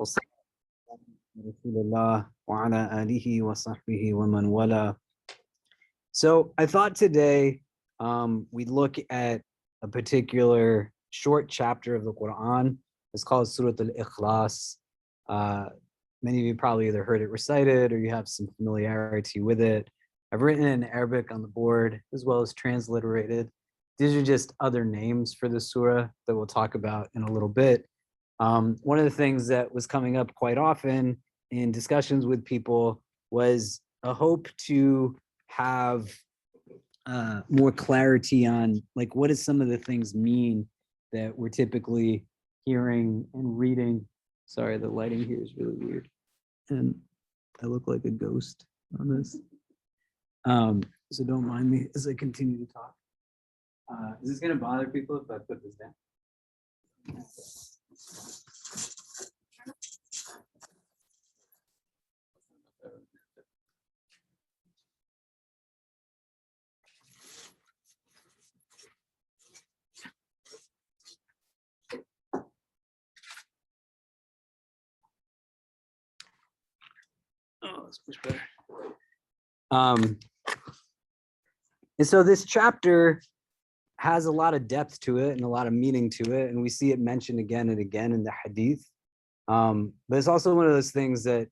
Rasulullah wa ala alihi wa sahbihi wa man wala. So I thought today we'd look at a particular short chapter of the Quran. It's called Surah Al-Ikhlas. Many of you probably either heard it recited or you have some familiarity with it. I've written it in Arabic on the board as well as transliterated. These are just other names for the surah that we'll talk about in a little bit. One of the things that was coming up quite often in discussions with people was a hope to have more clarity on like what does some of the things mean that we're typically hearing and reading. Sorry, the lighting here is really weird and I look like a ghost on this. So don't mind me as I continue to talk. Is this gonna bother people if I put this down? Oh, that's much better. And so this chapter has a lot of depth to it and a lot of meaning to it, and we see it mentioned again and again in the hadith. But it's also one of those things that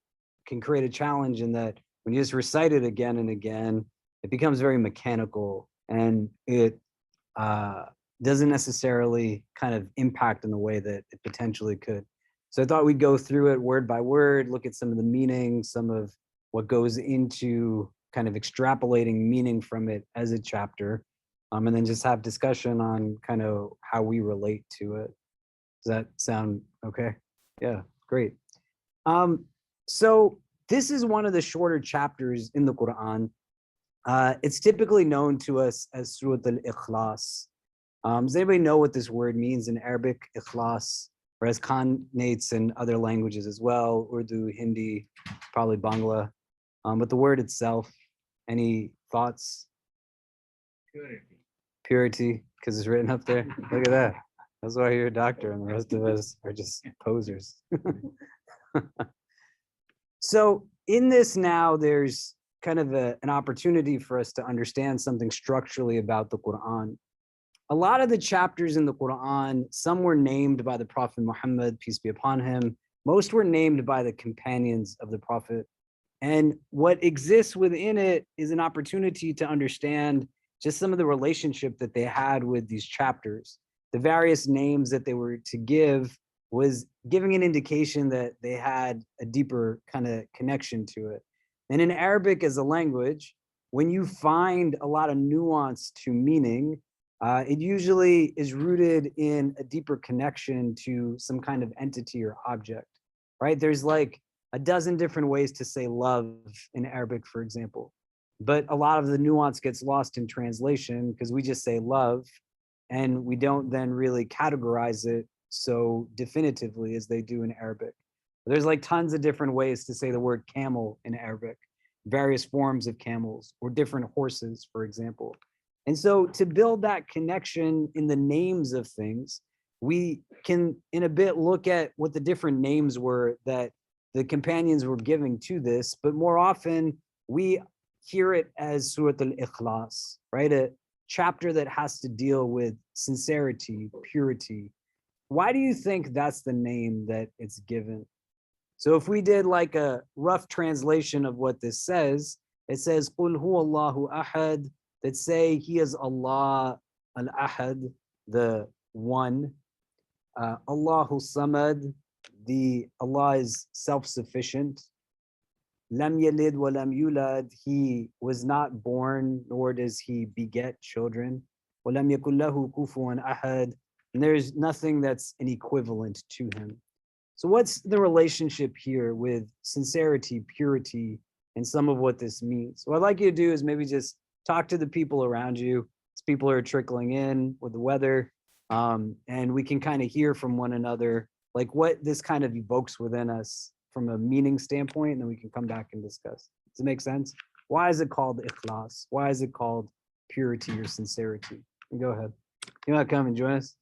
can create a challenge in that when you just recite it again and again, it becomes very mechanical and it doesn't necessarily kind of impact in the way that it potentially could. So I thought we'd go through it word by word, look at some of the meaning, some of what goes into kind of extrapolating meaning from it as a chapter, and then just have discussion on kind of how we relate to it. Does that sound okay? Yeah, great. So this is one of the shorter chapters in the Quran. It's typically known to us as Surah Al-Ikhlas. Does anybody know what this word means in Arabic, Ikhlas, or has cognates in other languages as well, Urdu, Hindi, probably Bangla. But the word itself, any thoughts? Purity. Purity, because it's written up there. Look at that. That's why you're a doctor and the rest of us are just posers. So in this now, there's kind of an opportunity for us to understand something structurally about the Quran. A lot of the chapters in the Quran, some were named by the Prophet Muhammad, peace be upon him. Most were named by the companions of the Prophet. And what exists within it is an opportunity to understand just some of the relationship that they had with these chapters. The various names that they were to give was giving an indication that they had a deeper kind of connection to it. And in Arabic as a language, when you find a lot of nuance to meaning, it usually is rooted in a deeper connection to some kind of entity or object, right? There's like a dozen different ways to say love in Arabic, for example. But a lot of the nuance gets lost in translation because we just say love and we don't then really categorize it so definitively as they do in Arabic. There's like tons of different ways to say the word camel in Arabic, various forms of camels or different horses, for example. And so to build that connection in the names of things, we can in a bit look at what the different names were that the companions were giving to this, but more often we hear it as Surah Al-Ikhlas, right? A chapter that has to deal with sincerity, purity. Why do you think that's the name that it's given? So if we did like a rough translation of what this says, it says, Qul huwa Allahu ahad, that say he is Allah al-ahad, the one, Allahu samad, the Allah is self-sufficient. Lam yalid wa lam yulad, he was not born, nor does he beget children. Wa lam yakul lahu kufuwan ahad, and there's nothing that's an equivalent to him. So what's the relationship here with sincerity, purity, and some of what this means? What I'd like you to do is maybe just talk to the people around you. As people are trickling in with the weather, and we can kind of hear from one another like what this kind of evokes within us from a meaning standpoint, and then we can come back and discuss. Does it make sense? Why is it called ikhlas? Why is it called purity or sincerity? And go ahead. You want to come and join us?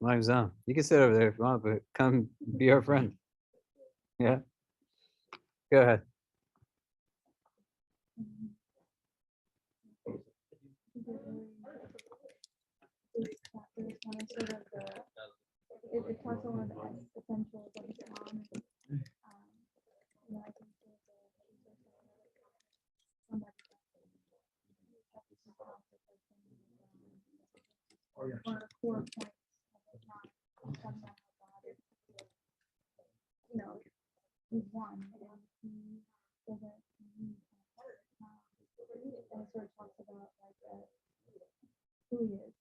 You can sit over there if you want, but come be our friend. Yeah, go ahead. It talks about the essentials of Islam. I think somebody or core points of Islam. He's one, and he doesn't need and it sort of talks about like who he is.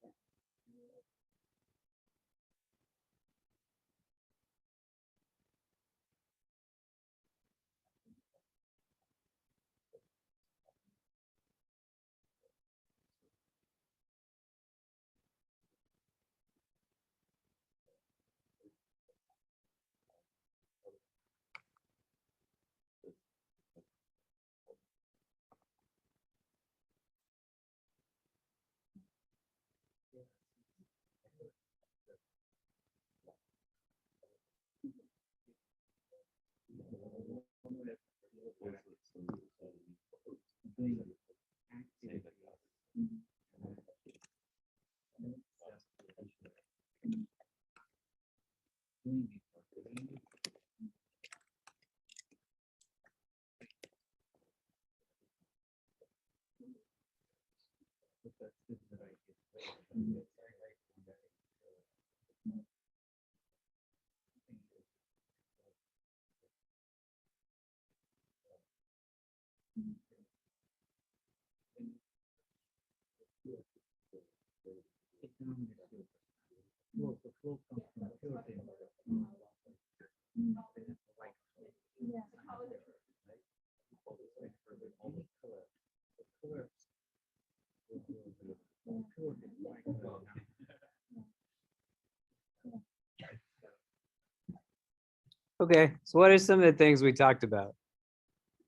Okay, so what are some of the things we talked about?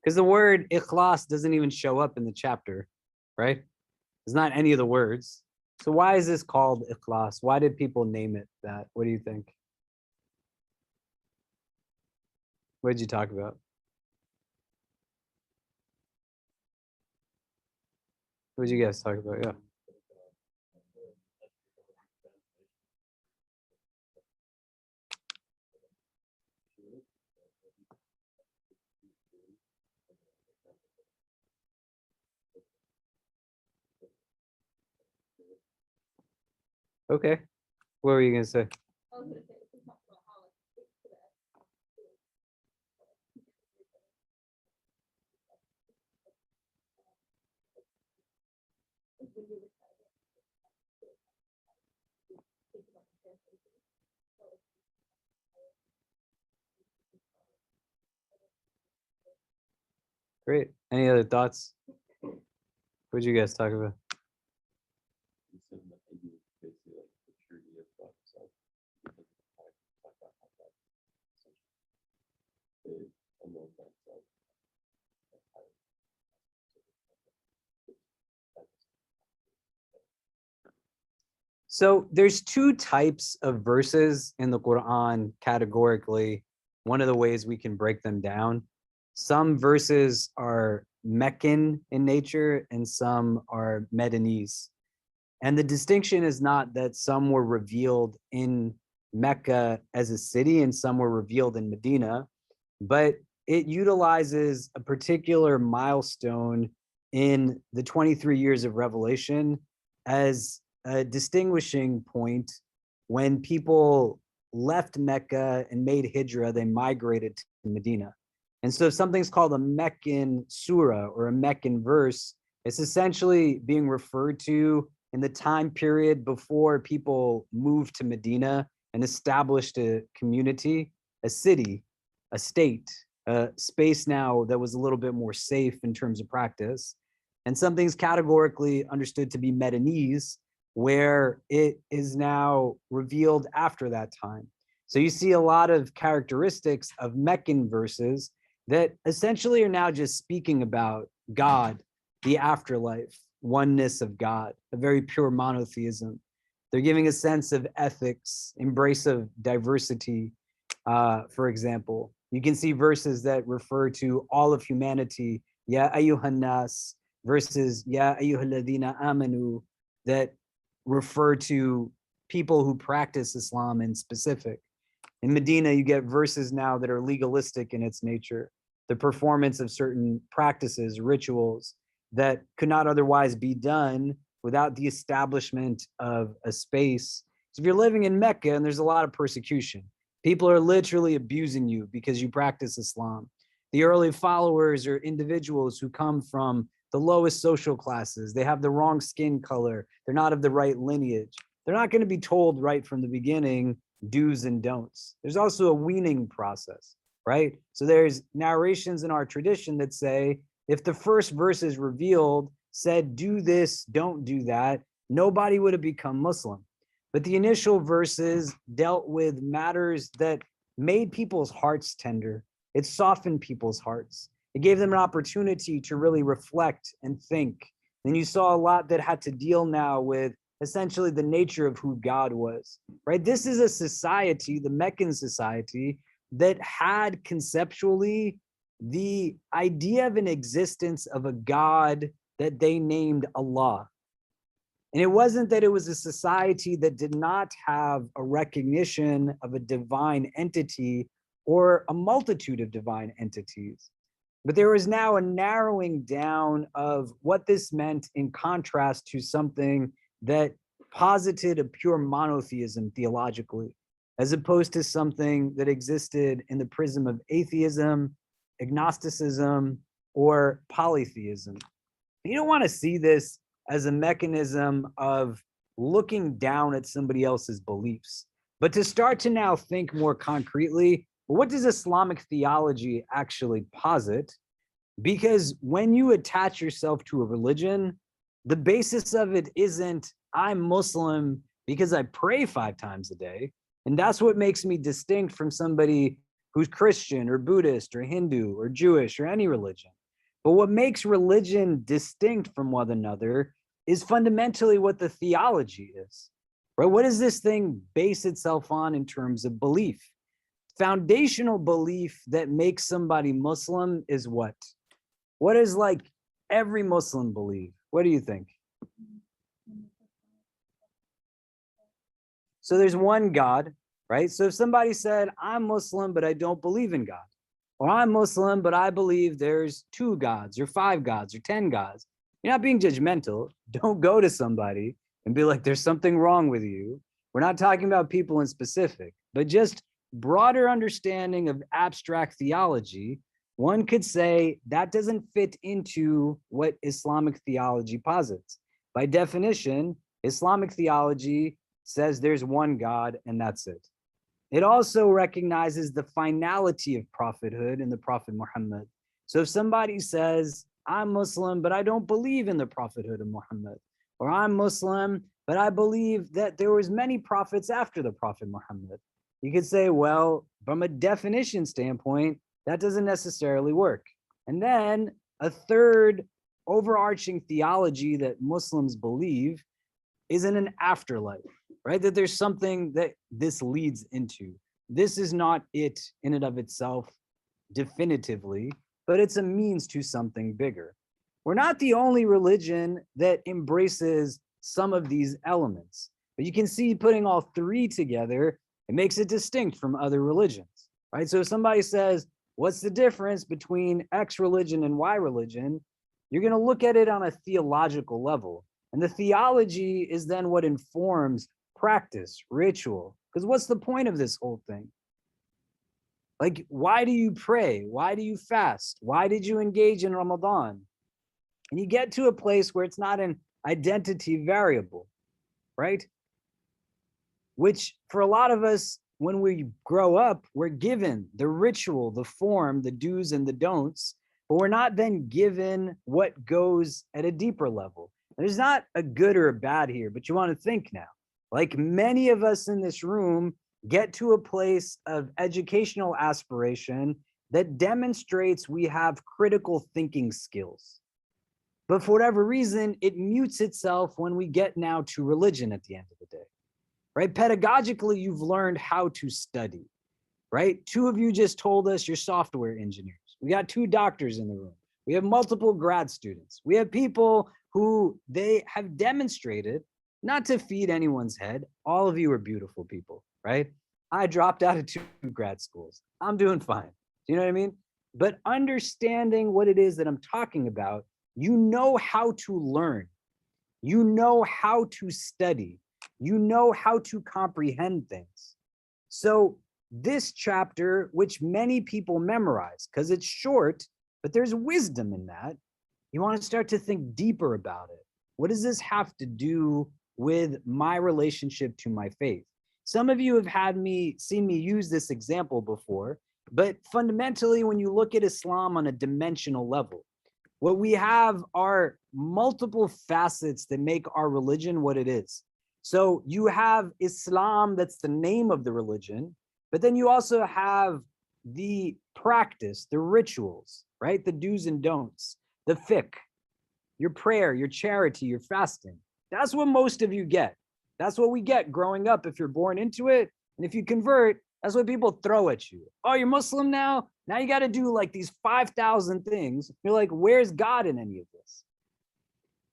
Because the word ikhlas doesn't even show up in the chapter, right? It's not any of the words. So why is this called ikhlas? Why did people name it that? What do you think? What did you talk about? What did you guys talk about? Yeah. Okay. What were you gonna say? Great. Any other thoughts? What did you guys talk about? So there's two types of verses in the Quran categorically. One of the ways we can break them down. Some verses are Meccan in nature and some are Medanese. And the distinction is not that some were revealed in Mecca as a city and some were revealed in Medina, but it utilizes a particular milestone in the 23 years of revelation as a distinguishing point. When people left Mecca and made hijrah, they migrated to Medina. And so if something's called a Meccan Surah or a Meccan verse, it's essentially being referred to in the time period before people moved to Medina and established a community, a city, a state, a space now that was a little bit more safe in terms of practice. And something's categorically understood to be Medanese, where it is now revealed after that time. So you see a lot of characteristics of Meccan verses that essentially are now just speaking about God, the afterlife, oneness of God, a very pure monotheism. They're giving a sense of ethics, embrace of diversity, for example. You can see verses that refer to all of humanity, Ya ayyuhan nas, versus Ya ayyuhalladhina amanu, that refer to people who practice Islam in specific. In Medina, you get verses now that are legalistic in its nature, the performance of certain practices, rituals that could not otherwise be done without the establishment of a space. So if you're living in Mecca and there's a lot of persecution, people are literally abusing you because you practice Islam. The early followers are individuals who come from the lowest social classes. They have the wrong skin color. They're not of the right lineage. They're not going to be told right from the beginning do's and don'ts. There's also a weaning process, right? So there's narrations in our tradition that say, if the first verses revealed said, do this, don't do that, nobody would have become Muslim. But the initial verses dealt with matters that made people's hearts tender. It softened people's hearts. It gave them an opportunity to really reflect and think. And you saw a lot that had to deal now with essentially the nature of who God was, right? This is a society, the Meccan society, that had conceptually the idea of an existence of a God that they named Allah. And it wasn't that it was a society that did not have a recognition of a divine entity or a multitude of divine entities. But there was now a narrowing down of what this meant in contrast to something that posited a pure monotheism theologically, as opposed to something that existed in the prism of atheism, agnosticism, or polytheism. You don't want to see this as a mechanism of looking down at somebody else's beliefs, but to start to now think more concretely, well, what does Islamic theology actually posit? Because when you attach yourself to a religion, the basis of it isn't, I'm Muslim because I pray 5 times a day, and that's what makes me distinct from somebody who's Christian or Buddhist or Hindu or Jewish or any religion. But what makes religion distinct from one another is fundamentally what the theology is, right? What does this thing base itself on in terms of belief? Foundational belief that makes somebody Muslim is what? What does like every Muslim believe? What do you think? So there's one God, right? So if somebody said, I'm Muslim, but I don't believe in God, or I'm Muslim, but I believe there's 2 gods or 5 gods or 10 gods, you're not being judgmental. Don't go to somebody and be like, there's something wrong with you. We're not talking about people in specific, but just broader understanding of abstract theology. One could say that doesn't fit into what Islamic theology posits. By definition, Islamic theology says there's one God and that's it. It also recognizes the finality of prophethood in the Prophet Muhammad. So if somebody says, I'm Muslim, but I don't believe in the prophethood of Muhammad, or I'm Muslim, but I believe that there was many prophets after the Prophet Muhammad, you could say, well, from a definition standpoint, that doesn't necessarily work. And then a third overarching theology that Muslims believe is in an afterlife, right? That there's something that this leads into. This is not it in and of itself definitively, but it's a means to something bigger. We're not the only religion that embraces some of these elements, but you can see putting all 3 together, it makes it distinct from other religions, right? So if somebody says, what's the difference between X religion and Y religion? You're going to look at it on a theological level. And the theology is then what informs practice, ritual. Because what's the point of this whole thing? Like, why do you pray? Why do you fast? Why did you engage in Ramadan? And you get to a place where it's not an identity variable, right? Which for a lot of us, when we grow up, we're given the ritual, the form, the do's and the don'ts, but we're not then given what goes at a deeper level. There's not a good or a bad here, but you want to think now. Like many of us in this room get to a place of educational aspiration that demonstrates we have critical thinking skills. But for whatever reason, it mutes itself when we get now to religion at the end of the day, right? Pedagogically, you've learned how to study, right? Two of you just told us you're software engineers. We got two doctors in the room. We have multiple grad students. We have people who they have demonstrated, not to feed anyone's head, all of you are beautiful people, right? I dropped out of two grad schools. I'm doing fine. Do you know what I mean? But understanding what it is that I'm talking about, you know how to learn. You know how to study. You know how to comprehend things. So this chapter, which many people memorize because it's short, but there's wisdom in that, you want to start to think deeper about it. What does this have to do with my relationship to my faith? Some of you have seen me use this example before, but fundamentally, when you look at Islam on a dimensional level, what we have are multiple facets that make our religion what it is. So you have Islam, that's the name of the religion, but then you also have the practice, the rituals, right? The do's and don'ts, the fiqh, your prayer, your charity, your fasting. That's what most of you get. That's what we get growing up if you're born into it. And if you convert, that's what people throw at you. Oh, you're Muslim now? Now you got to do like these 5,000 things. You're like, where's God in any of this?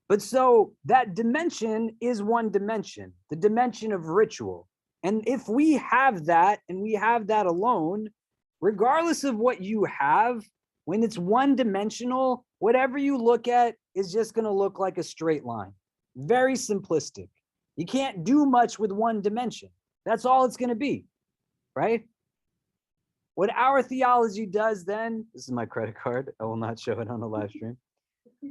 But so that dimension is one dimension, the dimension of ritual. And if we have that and we have that alone, regardless of what you have, when it's one dimensional, whatever you look at is just going to look like a straight line. Very simplistic. You can't do much with one dimension. That's all it's going to be, right? What our theology does then, this is my credit card. I will not show it on the live stream.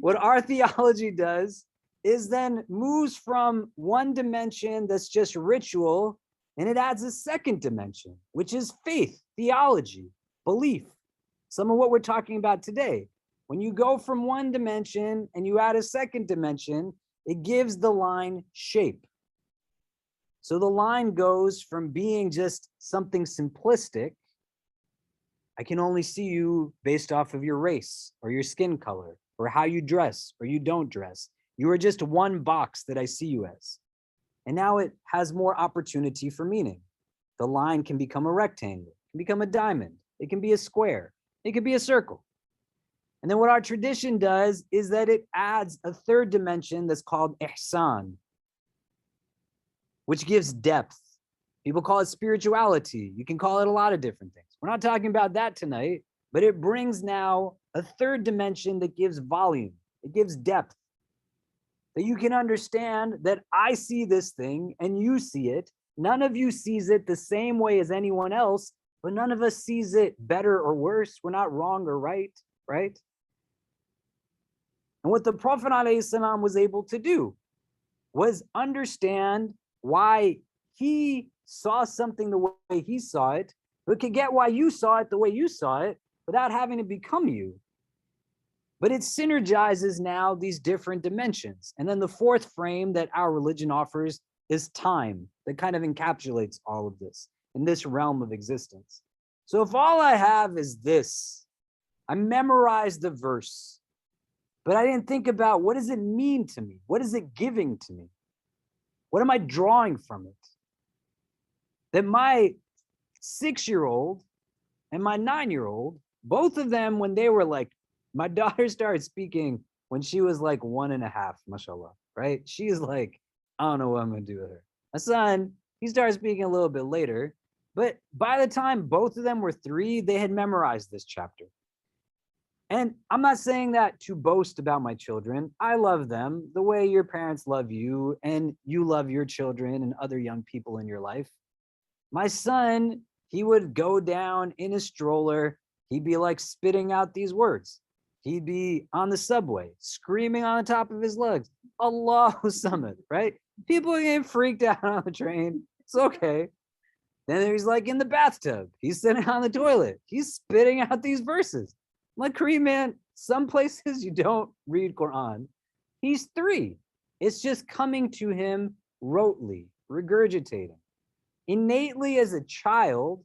What our theology does is then moves from one dimension that's just ritual, and it adds a second dimension, which is faith, theology, belief. Some of what we're talking about today. When you go from one dimension and you add a second dimension, it gives the line shape. So the line goes from being just something simplistic. I can only see you based off of your race or your skin color or how you dress or you don't dress. You are just one box that I see you as. And now it has more opportunity for meaning. The line can become a rectangle, can become a diamond, it can be a square, it could be a circle. And then what our tradition does is that it adds a third dimension that's called ihsan, which gives depth. People call it spirituality. You can call it a lot of different things. We're not talking about that tonight, but it brings now a third dimension that gives volume. It gives depth. That you can understand that I see this thing and you see it. None of you sees it the same way as anyone else, but none of us sees it better or worse. We're not wrong or right, right? And what the Prophet ﷺ was able to do was understand why he saw something the way he saw it, but could get why you saw it the way you saw it without having to become you. But it synergizes now these different dimensions. And then the fourth frame that our religion offers is time, that kind of encapsulates all of this in this realm of existence. So if all I have is this, I memorized the verse, but I didn't think about what does it mean to me? What is it giving to me? What am I drawing from it? That my 6-year-old and my 9-year-old, both of them, when they were like, my daughter started speaking when she was like 1.5, mashallah, right? She is like, I don't know what I'm going to do with her. My son, he started speaking a little bit later, but by the time both of them were 3, they had memorized this chapter. And I'm not saying that to boast about my children. I love them the way your parents love you and you love your children and other young people in your life. My son, he would go down in a stroller. He'd be like spitting out these words. He'd be on the subway, screaming on the top of his lungs, Allahu Samad, right? People get freaked out on the train. It's okay. Then he's like in the bathtub. He's sitting on the toilet. He's spitting out these verses. I'm like, Kareem, man, some places you don't read Quran. He's 3. It's just coming to him rotely, regurgitating. Innately as a child,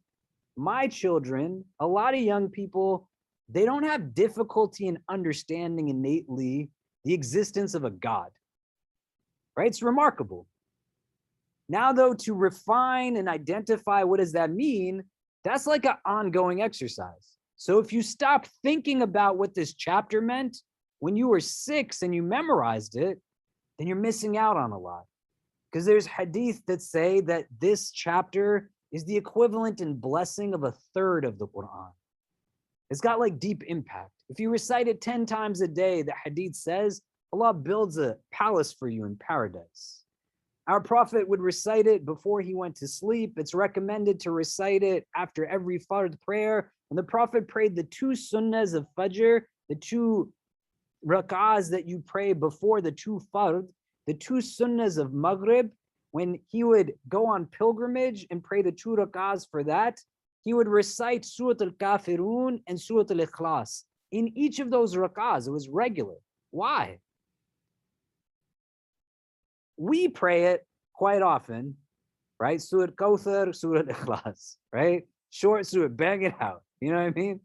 my children, a lot of young people, they don't have difficulty in understanding innately the existence of a God, right? It's remarkable. Now, though, to refine and identify what does that mean, That's like an ongoing exercise. So if you stop thinking about what this chapter meant when you were 6 and you memorized it, then you're missing out on a lot. Because there's hadith that say that this chapter is the equivalent in blessing of 1/3 of the Quran. It's got like deep impact. If you recite it 10 times a day, the hadith says Allah builds a palace for you in paradise. Our Prophet would recite it before he went to sleep. It's recommended to recite it after every fard prayer. And the Prophet prayed the 2 sunnahs of Fajr, the 2 rak'ahs that you pray before the 2 fard, the 2 sunnahs of Maghrib. When he would go on pilgrimage and pray the 2 rak'ahs for that, he would recite Surah Al-Kafirun and Surah Al-Ikhlas. In each of those rak'ahs, it was regular. Why? We pray it quite often, right? Surah Kawthar, Surah Ikhlas, right? Short surah, bang it out. You know what I mean?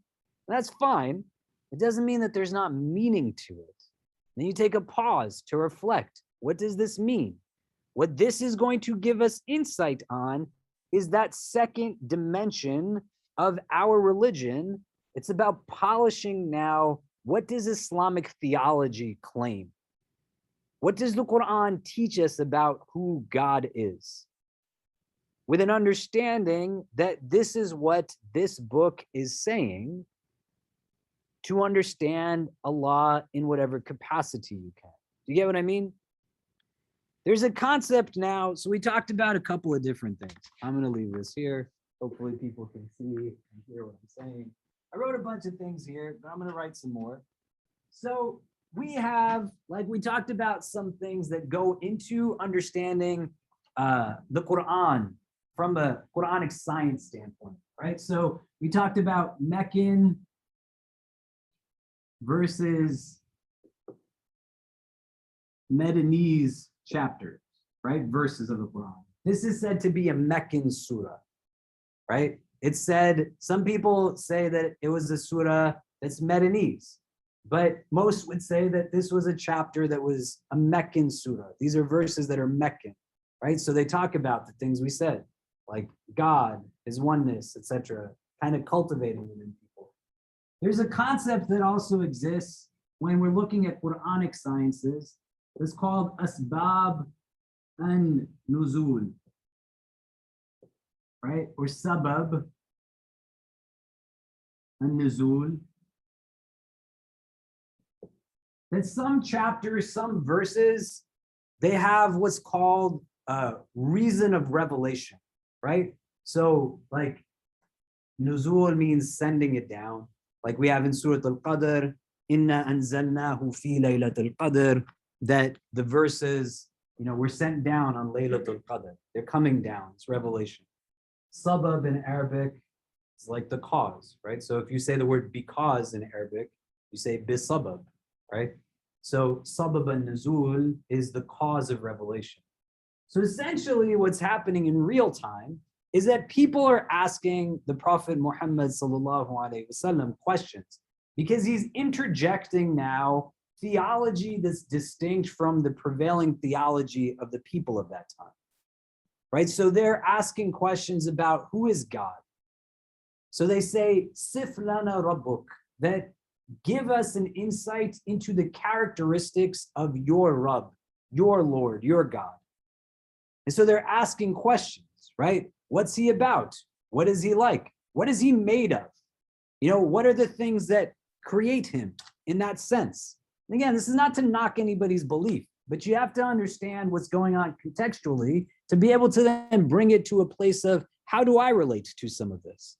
That's fine. It doesn't mean that there's not meaning to it. Then you take a pause to reflect. What does this mean? What this is going to give us insight on is that second dimension of our religion. It's about polishing now. What does Islamic theology claim? What does the Quran teach us about who God is? With an understanding that this is what this book is saying, to understand Allah in whatever capacity you can. Do you get what I mean? There's a concept now. So we talked about a couple of different things. I'm going to leave this here. Hopefully people can see and hear what I'm saying. I wrote a bunch of things here, but I'm going to write some more. So we have, like we talked about, some things that go into understanding the Quran from a Quranic science standpoint, right? So we talked about Meccan versus Medanese chapters, right? Verses of the Quran. This is said to be a Meccan Surah, right? It's said, some people say that it was a surah that's Medanese, but most would say that this was a chapter that was a Meccan surah. These are verses that are Meccan, right? So they talk about the things we said, like God, his oneness, etc., kind of cultivating it in people. There's a concept that also exists when we're looking at Quranic sciences. It's called s.a.w and nuzul, right? Or sabab and nuzul. That some chapters, some verses, they have what's called a reason of revelation, right? So like nuzul means sending it down. Like we have in Surah Al-Qadr, Inna anzalnahu fi laylatul qadr, that the verses, were sent down on Laylatul Qadr. They're coming down. It's revelation. Sabab in Arabic is like the cause, right? So if you say the word because in Arabic, you say bisabab, right? So sabab and nuzul is the cause of revelation. So essentially what's happening in real time is that people are asking the Prophet Muhammad sallallahu alaihi wasallam questions because he's interjecting now theology that's distinct from the prevailing theology of the people of that time, right? So they're asking questions about who is God. So they say, Sif lana rabbuk, that give us an insight into the characteristics of your Rabb, your Lord, your God. And so they're asking questions, right? What's he about? What is he like? What is he made of? What are the things that create him in that sense? And again, this is not to knock anybody's belief, but you have to understand what's going on contextually to be able to then bring it to a place of, how do I relate to some of this?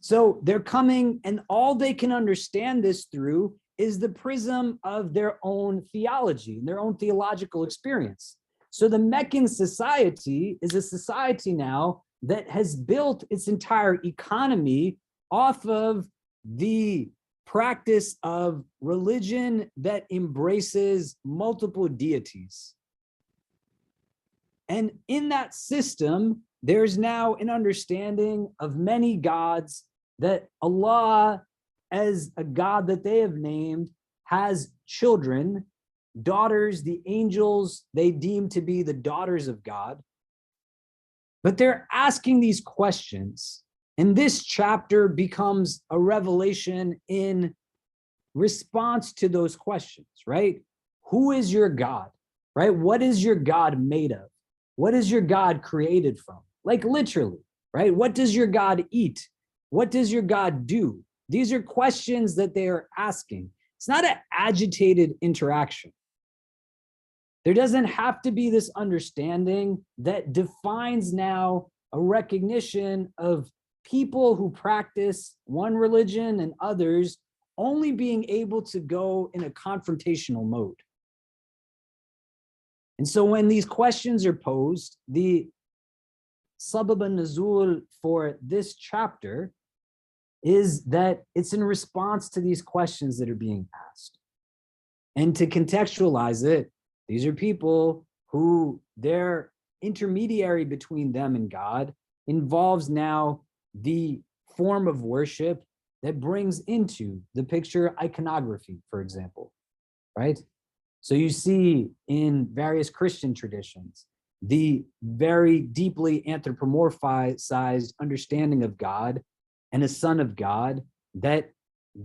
So they're coming, and all they can understand this through is the prism of their own theology, their own theological experience. So the Meccan society is a society now that has built its entire economy off of the practice of religion that embraces multiple deities. And in that system, there's now an understanding of many gods, that Allah, as a God that they have named, has children, daughters. The angels they deem to be the daughters of God. But they're asking these questions And this chapter becomes a revelation in response to those questions, right? Who is your God, right? What is your God made of? What is your God created from? Like literally, right? What does your God eat? What does your God do? These are questions that they are asking. It's not an agitated interaction. There doesn't have to be this understanding that defines now a recognition of people who practice one religion and others only being able to go in a confrontational mode. And so when these questions are posed, the sabab an-nuzul for this chapter is that it's in response to these questions that are being asked. And to contextualize it, these are people who their intermediary between them and God involves now the form of worship that brings into the picture iconography, for example, right? So you see in various Christian traditions, the very deeply anthropomorphized understanding of God and a son of God that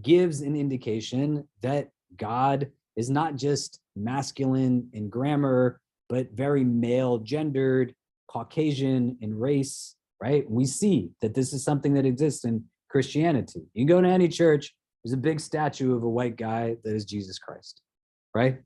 gives an indication that God is not just masculine in grammar, but very male gendered, Caucasian in race, right? We see that this is something that exists in Christianity. You can go to any church, there's a big statue of a white guy that is Jesus Christ, right?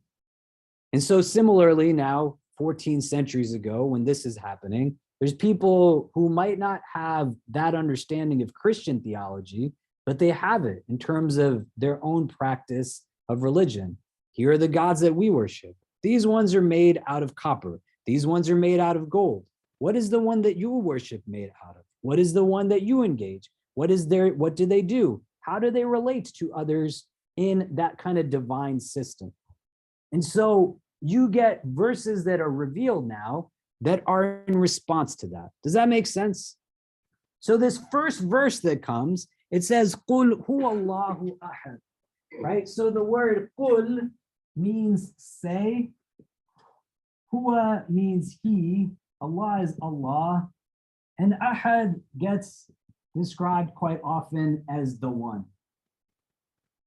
And so similarly now, 14 centuries ago, when this is happening, there's people who might not have that understanding of Christian theology, but they have it in terms of their own practice of religion. Here are the gods that we worship. These ones are made out of copper. These ones are made out of gold. What is the one that you worship made out of? What is the one that you engage? What do they do? How do they relate to others in that kind of divine system? And so you get verses that are revealed now that are in response to that. Does that make sense? So this first verse that comes, it says, "Qul huwallahu ahad," right? So the word "qul" means say, "huwa" means he, Allah is Allah, and ahad gets described quite often as the one.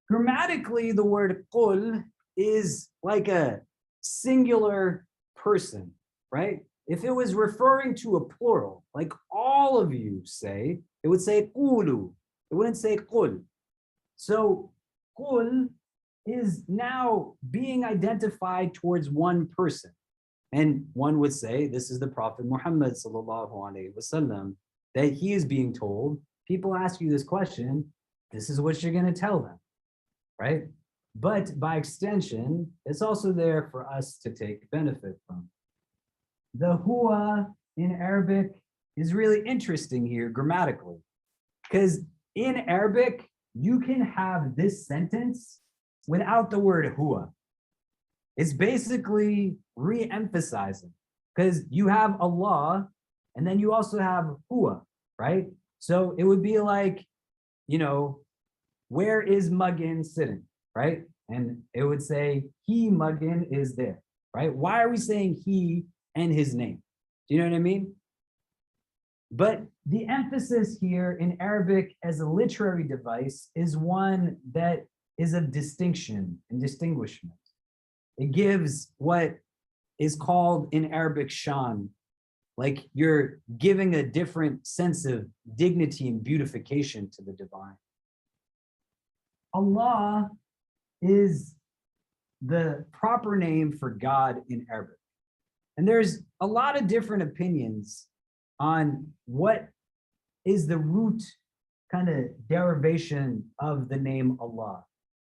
Grammatically, the word "qul" is like a singular person, right? If it was referring to a plural, like all of you say, it would say qulu. It wouldn't say qul. So qul is now being identified towards one person. And one would say, this is the Prophet Muhammad sallallahu alaihi wasallam, that he is being told, people ask you this question, this is what you're going to tell them, right? But by extension, it's also there for us to take benefit from. The huwa in Arabic is really interesting here grammatically, because in Arabic, you can have this sentence without the word huwa. It's basically re-emphasizing, because you have Allah and then you also have huwa, right? So it would be like, you know, where is Muggin sitting, right? And it would say, he, Muggin, is there, right? Why are we saying he and his name? Do you know what I mean? But the emphasis here in Arabic as a literary device is one that is of distinction and distinguishment. It gives what is called in Arabic shan, like you're giving a different sense of dignity and beautification to the divine. Allah is the proper name for God in Arabic. And there's a lot of different opinions on what is the root kind of derivation of the name Allah,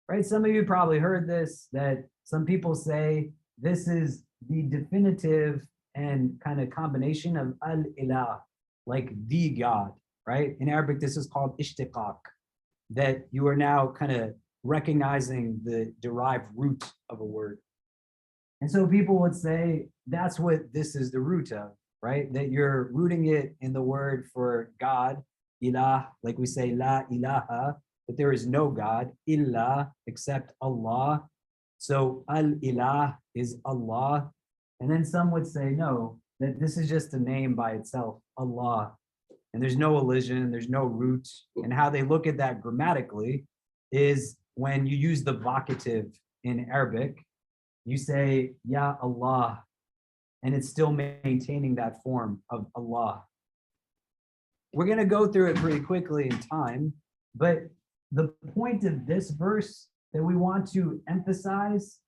right? Some of you probably heard this, that some people say this is the definitive and kind of combination of al-ilah, like the God, right? In Arabic, this is called ishtiqaq, that you are now kind of recognizing the derived root of a word. And so people would say that's what this is the root of, right? That you're rooting it in the word for God, ilah, like we say la ilaha, that there is no God, illa, except Allah. So al-ilah is Allah. And then some would say, no, that this is just a name by itself, Allah. and there's no elision, there's no root. And how they look at that grammatically is when you use the vocative in Arabic, you say, Ya Allah, and it's still maintaining that form of Allah. We're going to go through it pretty quickly in time, but the point of this verse that we want to emphasize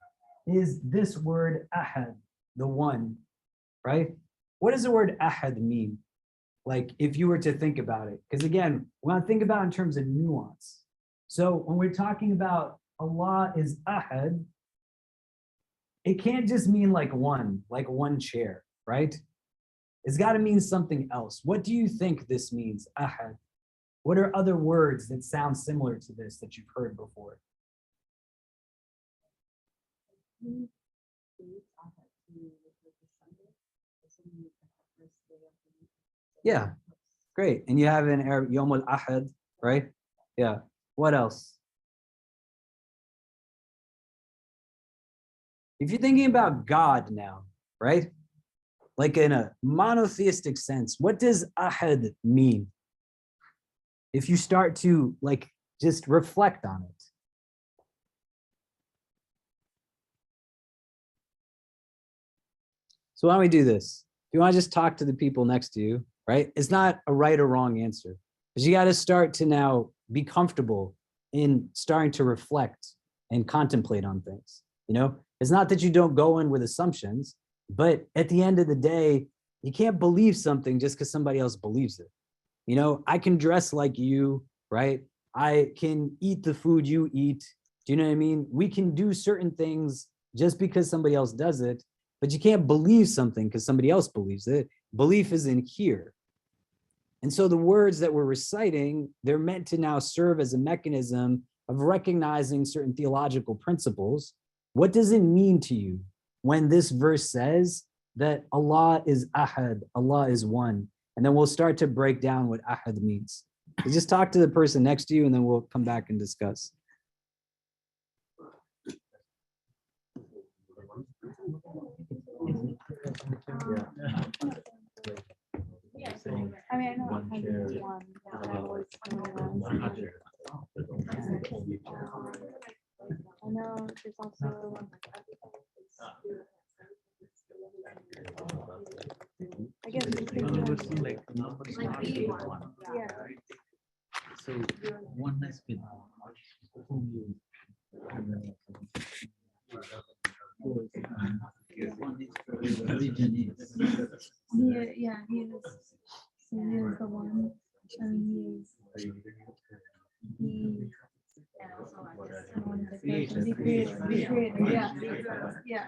is this word ahad, the one, right? What does the word ahad mean? Like if you were to think about it, because again, we want to think about it in terms of nuance. So when we're talking about Allah is ahad, it can't just mean like one chair, right? It's got to mean something else. What do you think this means, ahad? What are other words that sound similar to this that you've heard before? Yeah, great. And you have in Arabic, Yom al-Ahad, right? Yeah. What else? If you're thinking about God now, right? Like in a monotheistic sense, what does ahad mean? If you start to like just reflect on it. So why don't we do this? If you want to just talk to the people next to you, right? It's not a right or wrong answer, but you got to start to now be comfortable in starting to reflect and contemplate on things. You know, it's not that you don't go in with assumptions, but at the end of the day, you can't believe something just because somebody else believes it. You know, I can dress like you, right? I can eat the food you eat. Do you know what I mean? We can do certain things just because somebody else does it, but you can't believe something because somebody else believes it. Belief is in here. And so the words that we're reciting, they're meant to now serve as a mechanism of recognizing certain theological principles. What does it mean to you when this verse says that Allah is ahad, Allah is one? And then we'll start to break down what ahad means. So just talk to the person next to you and then we'll come back and discuss. I mean, I know it has one. I always I know there's also I guess like one. Yeah. So one has been religion is Yeah, he is. So he is the one. I mean, he the creator. Yeah. Yeah.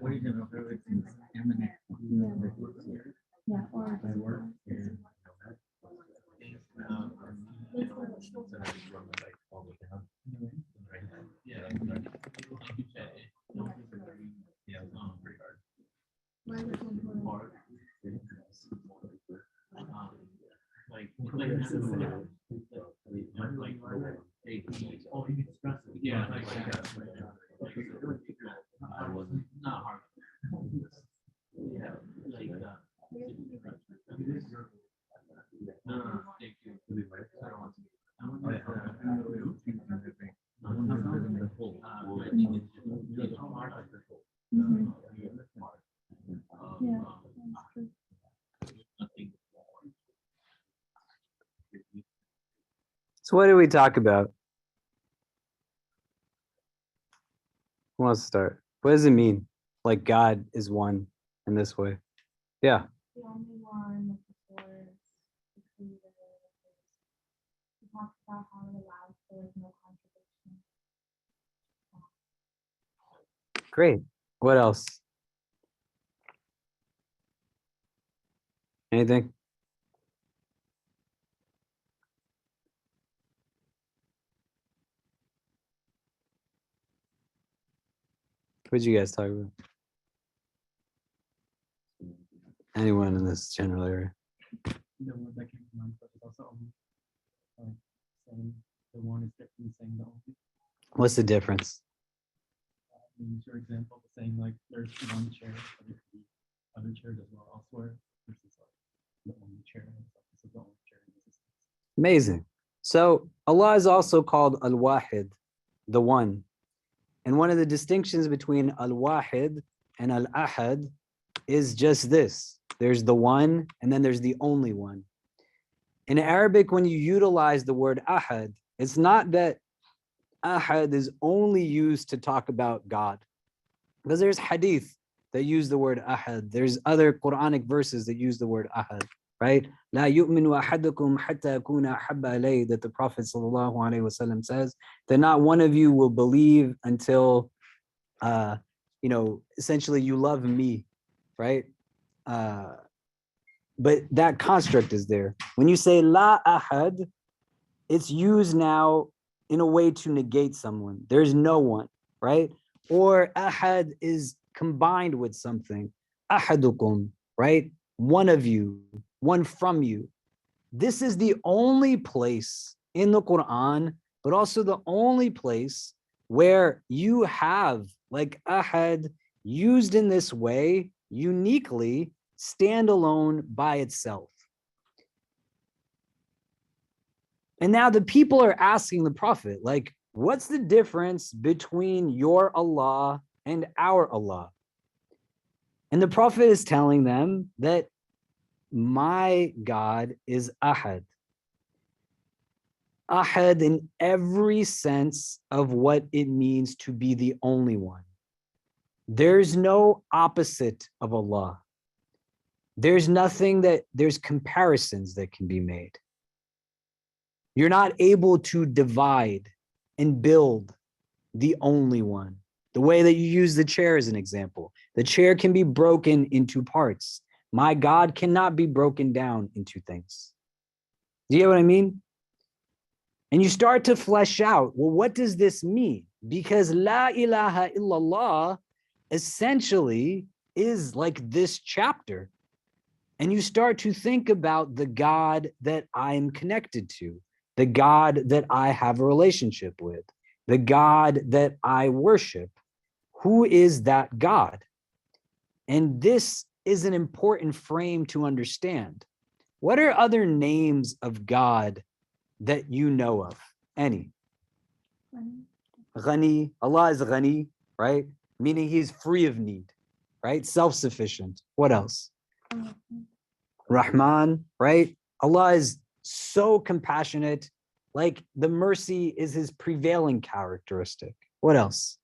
origin of everything is eminent. Yeah, or yeah, that's true. So what do we talk about? Who wants to start? What does it mean? Like God is one in this way? Yeah. The only one before the creator. We talked about how it allows there is no contradiction. Great. What else? Anything? What did you guys talk about? Anyone in this general area? The word that came to mind, but it's also saying the one is definitely saying the only. What's the difference? Use your example of saying like there's one chair, but it could be other chairs as well elsewhere versus like the only chair. This is the only chair in existence. Amazing. So Allah is also called Al-Wahid, the one. And one of the distinctions between Al-Wahid and Al-Ahad is just this. There's the one, and then there's the only one. In Arabic, when you utilize the word Ahad, it's not that Ahad is only used to talk about God. Because there's hadith that use the word Ahad. There's other Quranic verses that use the word Ahad, right? La yu'minu ahadukum hatta yakuna ahabba ilayhi, that the Prophet sallallahu alaihi wasallam says that not one of you will believe until, essentially you love me, right? But that construct is there. When you say la ahad, it's used now in a way to negate someone. There's no one, right? Or ahad is combined with something. Ahadukum, right? One of you, one from you. This is the only place in the Quran, but also the only place where you have like ahad used in this way, uniquely, standalone by itself. And now the people are asking the Prophet, like, what's the difference between your Allah and our Allah? And the Prophet is telling them that my God is Ahad. Ahad in every sense of what it means to be the only one. There's no opposite of Allah. There's comparisons that can be made. You're not able to divide and build the only one. The way that you use the chair as an example. The chair can be broken into parts. My God cannot be broken down into things. Do you get what I mean? And you start to flesh out, well, what does this mean? Because La ilaha illallah essentially is like this chapter. And you start to think about the God that I'm connected to, the God that I have a relationship with, the God that I worship. Who is that God? And this is an important frame to understand. What are other names of God that you know of? Any? Ghani. Allah is Ghani, right? Meaning he's free of need, right? Self-sufficient. What else? Rahman, right? Allah is so compassionate, like the mercy is his prevailing characteristic. What else?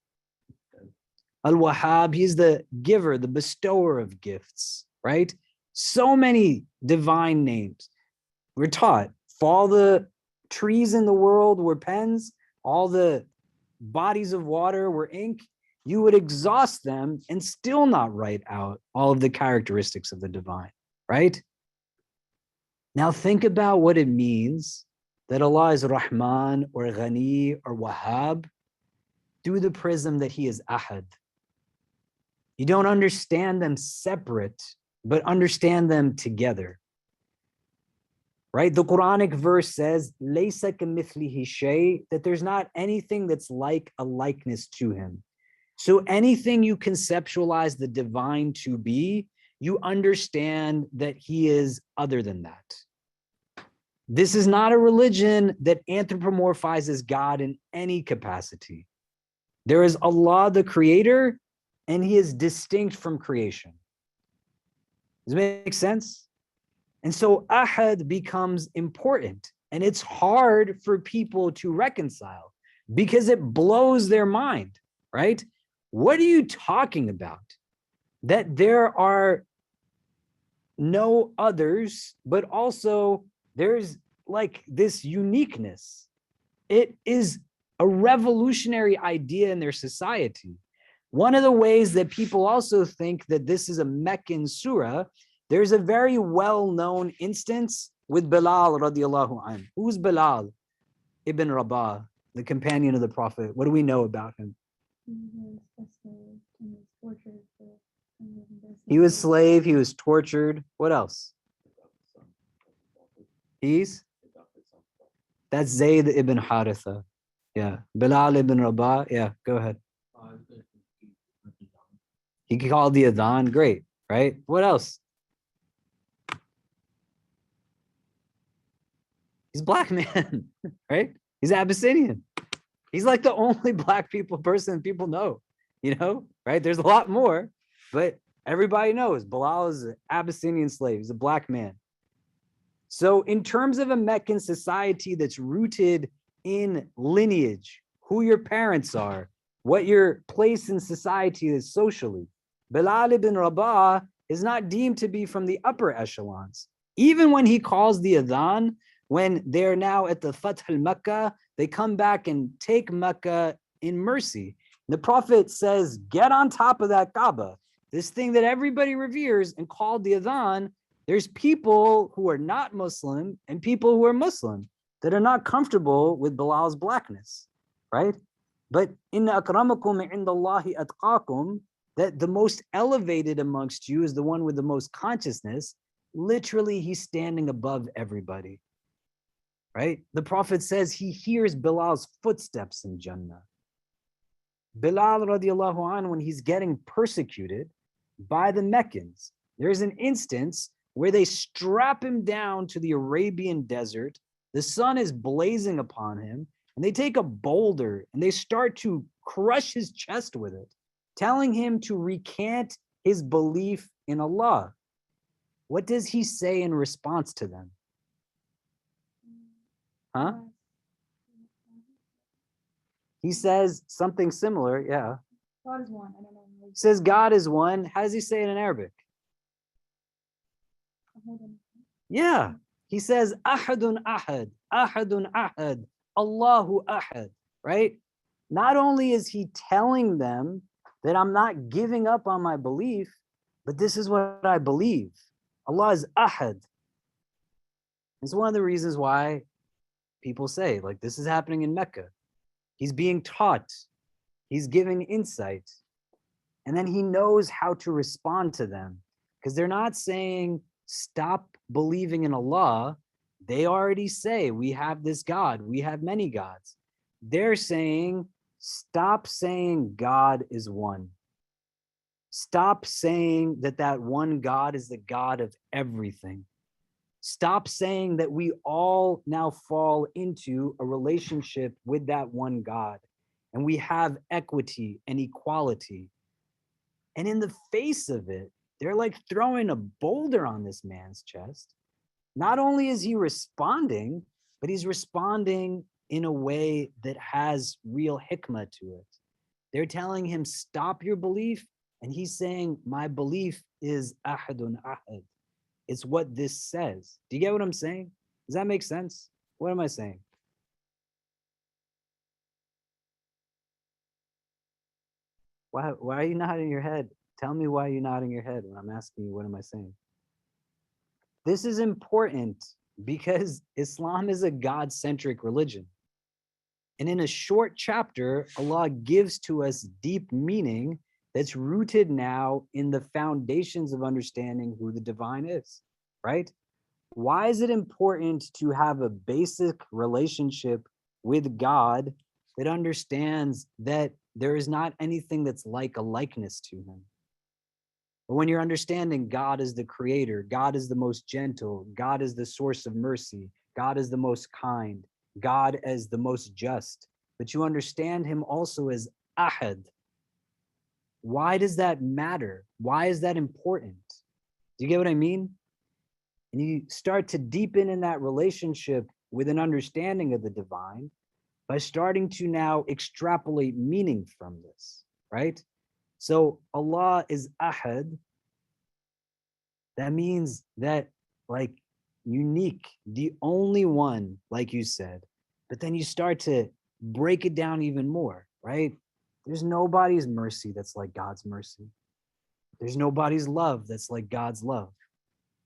Al-Wahhab, he's the giver, the bestower of gifts, right? So many divine names. We're taught, if all the trees in the world were pens, all the bodies of water were ink, you would exhaust them and still not write out all of the characteristics of the divine, right? Now think about what it means that Allah is Rahman or Ghani or Wahhab through the prism that he is Ahad. You don't understand them separate, but understand them together. Right? The Quranic verse says, "Laysa kamithlihi shay," that there's not anything that's like a likeness to him. So anything you conceptualize the divine to be, you understand that he is other than that. This is not a religion that anthropomorphizes God in any capacity. There is Allah, the creator, and he is distinct from creation. Does it make sense? And so Ahad becomes important, and it's hard for people to reconcile because it blows their mind, right? What are you talking about? That there are no others, but also there's like this uniqueness. It is a revolutionary idea in their society. One of the ways that people also think that this is a Meccan Surah, there's a very well-known instance with Bilal radiallahu anhu. Who's Bilal ibn Rabah, the companion of the Prophet? What do we know about him? He was slave, he was tortured. What else? He's That's Zayd ibn Haritha. Yeah. Bilal ibn Rabah. Yeah, go ahead. He called the adhan. Great, right? What else? He's a black man, right? He's Abyssinian. He's like the only black person people know, right? There's a lot more, but everybody knows Bilal is an Abyssinian slave. He's a black man. So in terms of a Meccan society that's rooted in lineage, who your parents are, what your place in society is socially, Bilal ibn Rabah is not deemed to be from the upper echelons. Even when he calls the adhan, when they're now at the Fath al-Makkah, they come back and take Mecca in mercy. The Prophet says, get on top of that Kaaba, this thing that everybody reveres, and called the adhan. There's people who are not Muslim and people who are Muslim that are not comfortable with Bilal's blackness, right? But inna akramakum indallahi atqakum, that the most elevated amongst you is the one with the most consciousness. Literally, he's standing above everybody, right? The Prophet says he hears Bilal's footsteps in Jannah. Bilal radiallahu anhu, when he's getting persecuted by the Meccans, there's an instance where they strap him down to the Arabian desert. The sun is blazing upon him, and they take a boulder and they start to crush his chest with it, telling him to recant his belief in Allah. What does he say in response to them? Huh? He says something similar, yeah. God is one. I don't know. He says God is one. How does he say it in Arabic? Yeah, he says ahadun ahad, ahadun ahad, Allahu ahad, right? Not only is he telling them that I'm not giving up on my belief, but this is what I believe. Allah is ahad. It's one of the reasons why people say, like, this is happening in Mecca. He's being taught, he's giving insight, and then he knows how to respond to them, because they're not saying stop believing in Allah. They already say we have this God, we have many gods. They're saying stop saying God is one. Stop saying that one God is the God of everything. Stop saying that we all now fall into a relationship with that one God and we have equity and equality. And in the face of it, they're like throwing a boulder on this man's chest. Not only is he responding, but he's responding in a way that has real hikmah to it. They're telling him, stop your belief. And he's saying, my belief is ahadun ahad. It's what this says. Do you get what I'm saying? Does that make sense? What am I saying? Why are you nodding your head? Tell me why you're nodding your head when I'm asking you, what am I saying? This is important because Islam is a God-centric religion. And in a short chapter, Allah gives to us deep meaning that's rooted now in the foundations of understanding who the divine is, right? Why is it important to have a basic relationship with God that understands that there is not anything that's like a likeness to him? But when you're understanding God is the creator, God is the most gentle, God is the source of mercy, God is the most kind, God as the most just, but you understand him also as ahad. Why does that matter? Why is that important? Do you get what I mean? And you start to deepen in that relationship with an understanding of the divine by starting to now extrapolate meaning from this, right? So Allah is ahad. That means that, like, unique, the only one, like you said. But then you start to break it down even more, right? There's nobody's mercy that's like God's mercy. There's nobody's love that's like God's love.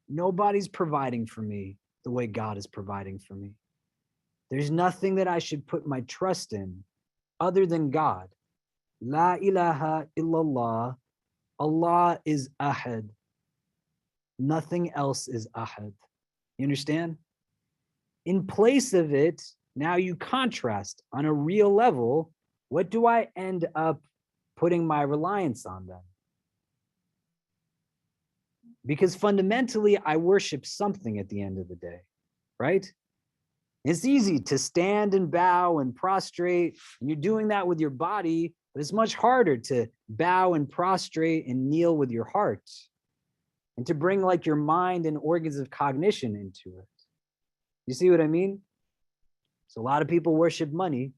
Nobody's providing for me the way God is providing for me. There's nothing that I should put my trust in other than God. La ilaha illallah. Allah is ahad. Nothing else is ahad. You understand? In place of it, now you contrast on a real level, what do I end up putting my reliance on then? Because fundamentally, I worship something at the end of the day, right? It's easy to stand and bow and prostrate, and you're doing that with your body, but it's much harder to bow and prostrate and kneel with your heart and to bring like your mind and organs of cognition into it. You see what I mean? So a lot of people worship money.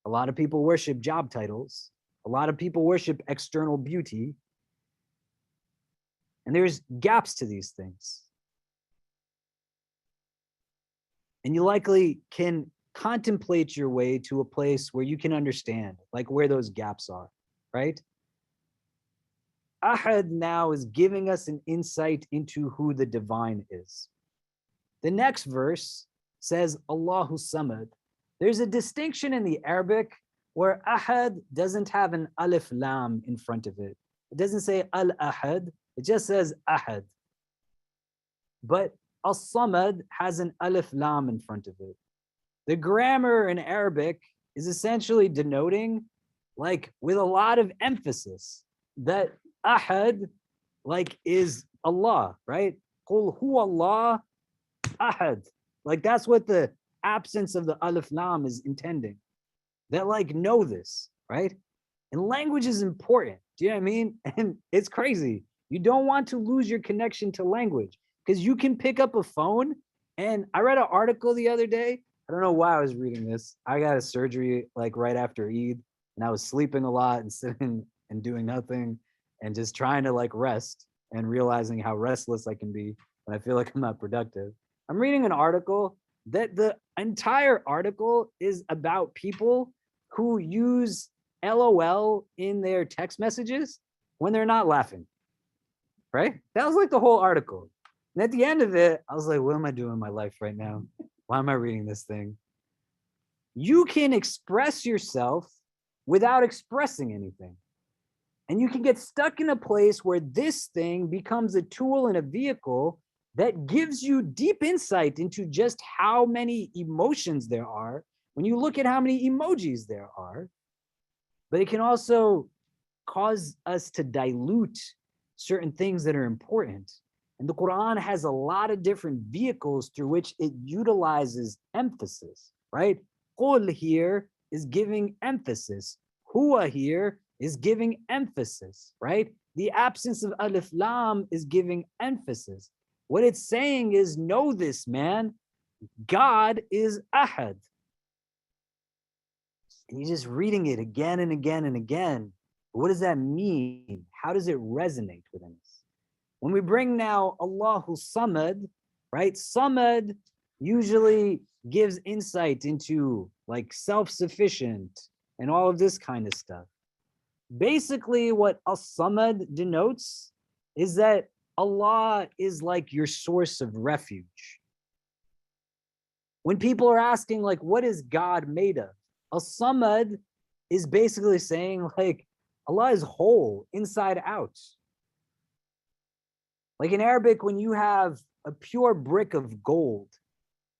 A lot of people worship job titles. A lot of people worship external beauty. And there's gaps to these things. And you likely can contemplate your way to a place where you can understand, like where those gaps are, right? Ahad now is giving us an insight into who the divine is. The next verse says, Allahu Samad. There's a distinction in the Arabic where Ahad doesn't have an alif lam in front of it. It doesn't say al-Ahad. It just says Ahad. But As-Samad has an alif lam in front of it. The grammar in Arabic is essentially denoting, like with a lot of emphasis, that Ahad like is Allah, right? Qul huwa Allah Ahad. Like that's what the absence of the alif lam is intending. That like know this, right? And language is important. Do you know what I mean? And it's crazy. You don't want to lose your connection to language because you can pick up a phone. And I read an article the other day. I don't know why I was reading this. I got a surgery like right after Eid, and I was sleeping a lot and sitting and doing nothing and just trying to like rest and realizing how restless I can be when I feel like I'm not productive. I'm reading an article that the entire article is about people who use LOL in their text messages when they're not laughing, right? That was like the whole article. And at the end of it, I was like, what am I doing in my life right now? Why am I reading this thing? You can express yourself without expressing anything. And you can get stuck in a place where this thing becomes a tool and a vehicle that gives you deep insight into just how many emotions there are when you look at how many emojis there are. But it can also cause us to dilute certain things that are important. And the Quran has a lot of different vehicles through which it utilizes emphasis, right? Qul here is giving emphasis. Huwa here is giving emphasis, right? The absence of alif lam is giving emphasis. What it's saying is, know this, man. God is ahad. And you're just reading it again and again and again. What does that mean? How does it resonate within us? When we bring now Allahu Samad, right? Samad usually gives insight into like self-sufficient and all of this kind of stuff. Basically, what As-Samad denotes is that Allah is like your source of refuge. When people are asking, like, what is God made of? As-Samad is basically saying, like, Allah is whole, inside out. Like in Arabic, when you have a pure brick of gold,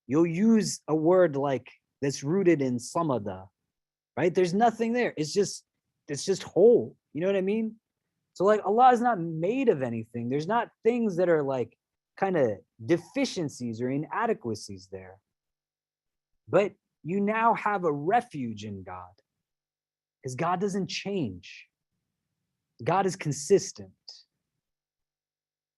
you'll use a word like that's rooted in samada, right? There's nothing there. It's just whole. You know what I mean? So like Allah is not made of anything. There's not things that are like kind of deficiencies or inadequacies there. But you now have a refuge in God because God doesn't change. God is consistent.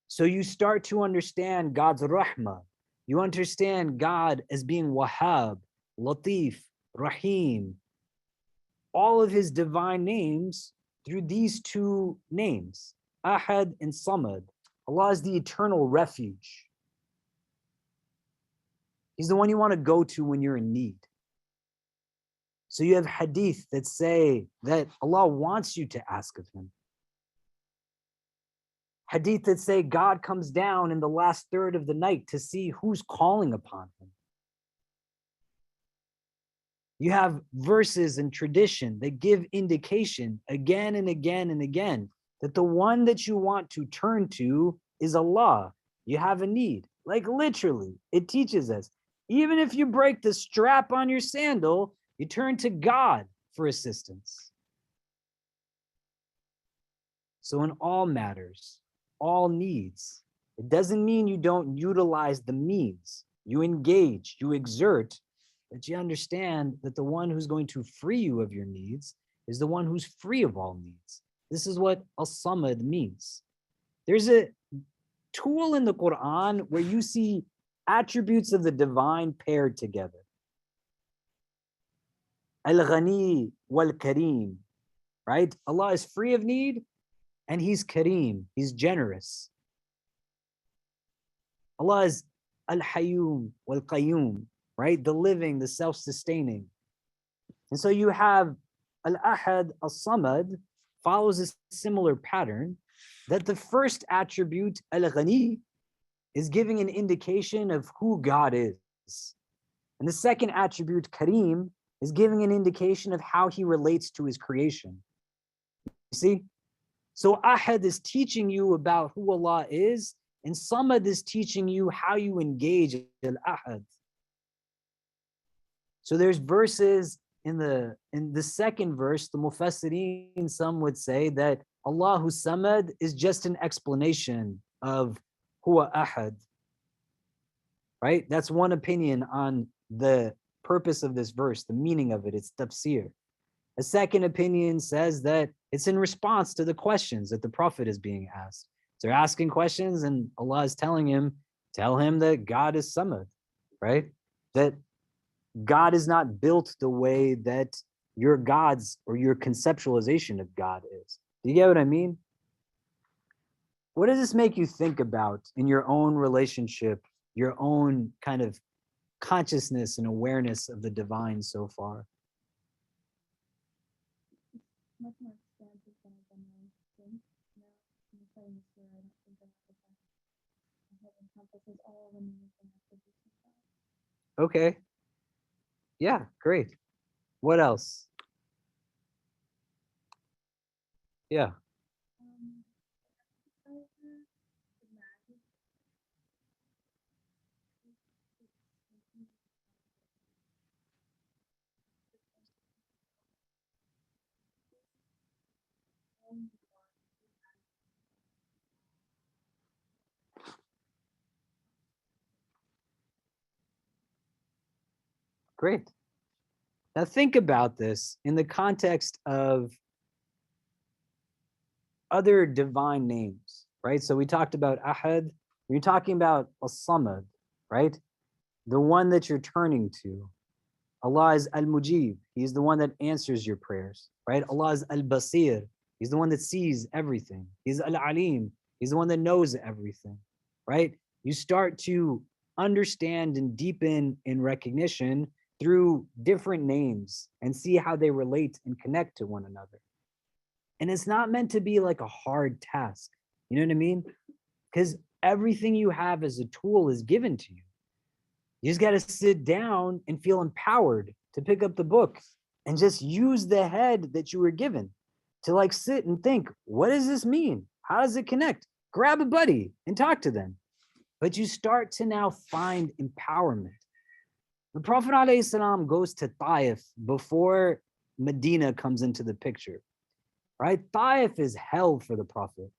So you start to understand God's rahmah. You understand God as being Wahhab, Latif, Rahim, all of his divine names through these two names, Ahad and Samad. Allah is the eternal refuge. He's the one you want to go to when you're in need. So you have hadith that say that Allah wants you to ask of him. Hadith that say God comes down in the last third of the night to see who's calling upon him. You have verses and tradition that give indication again and again and again that the one that you want to turn to is Allah. You have a need. Like literally, it teaches us Even if you break the strap on your sandal, you turn to God for assistance. So in all matters, all needs, it doesn't mean you don't utilize the means. You engage, you exert, but you understand that the one who's going to free you of your needs is the one who's free of all needs. This is what as-samad means. There's a tool in the Quran where you see attributes of the divine paired together. Al-Ghani wal-Kareem, right? Allah is free of need and he's Kareem, he's generous. Allah is Al-Hayyum wal-Qayyum, right? The living, the self-sustaining. And so you have Al-Ahad, As-Samad follows a similar pattern, that the first attribute, Al-Ghani, is giving an indication of who God is. And the second attribute, Kareem, is giving an indication of how he relates to his creation. You see? So Ahad is teaching you about who Allah is, and Samad is teaching you how you engage Al-Ahad. So there's verses in the second verse, the Mufassirin, some would say that Allahu Samad is just an explanation of Huwa Ahad. Right? That's one opinion on the purpose of this verse, the meaning of it. It's tafsir. A second opinion says that it's in response to the questions that the Prophet is being asked. So they're asking questions and Allah is telling him, tell him that God is Samad, right? That God is not built the way that your gods or your conceptualization of God is. Do you get what I mean? What does this make you think about in your own relationship, your own kind of consciousness and awareness of the divine so far? Much more expansive than I've been known to think. Now, in the studying this year, I don't think I have the time. It encompasses all the needs and attributes of God. Okay. Yeah, great. What else? Yeah. Exerciser, imagine. Great. Now think about this in the context of other divine names, right? So we talked about Ahad. You're talking about As-Samad, right? The one that you're turning to. Allah is Al-Mujib. He's the one that answers your prayers, right? Allah is Al-Basir. He's the one that sees everything. He's Al-Alim. He's the one that knows everything, right? You start to understand and deepen in recognition through different names and see how they relate and connect to one another. And it's not meant to be like a hard task. You know what I mean? Because everything you have as a tool is given to you. You just got to sit down and feel empowered to pick up the book and just use the head that you were given to like sit and think, what does this mean? How does it connect? Grab a buddy and talk to them. But you start to now find empowerment. The Prophet ﷺ goes to Taif before Medina comes into the picture, right? Taif is hell for the Prophet.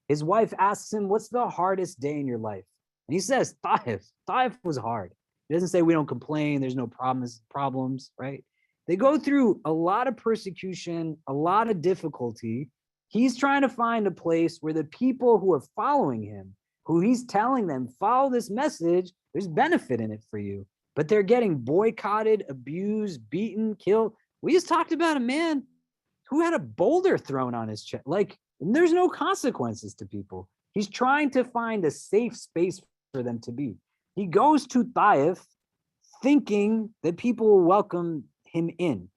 His wife asks him, what's the hardest day in your life? And he says, Taif. Taif was hard. He doesn't say we don't complain, there's no problems, right? They go through a lot of persecution, a lot of difficulty. He's trying to find a place where the people who are following him, who he's telling them, follow this message, there's benefit in it for you. But they're getting boycotted, abused, beaten, killed. We just talked about a man who had a boulder thrown on his chest. Like, there's no consequences to people. He's trying to find a safe space for them to be. He goes to Taif thinking that people will welcome him in.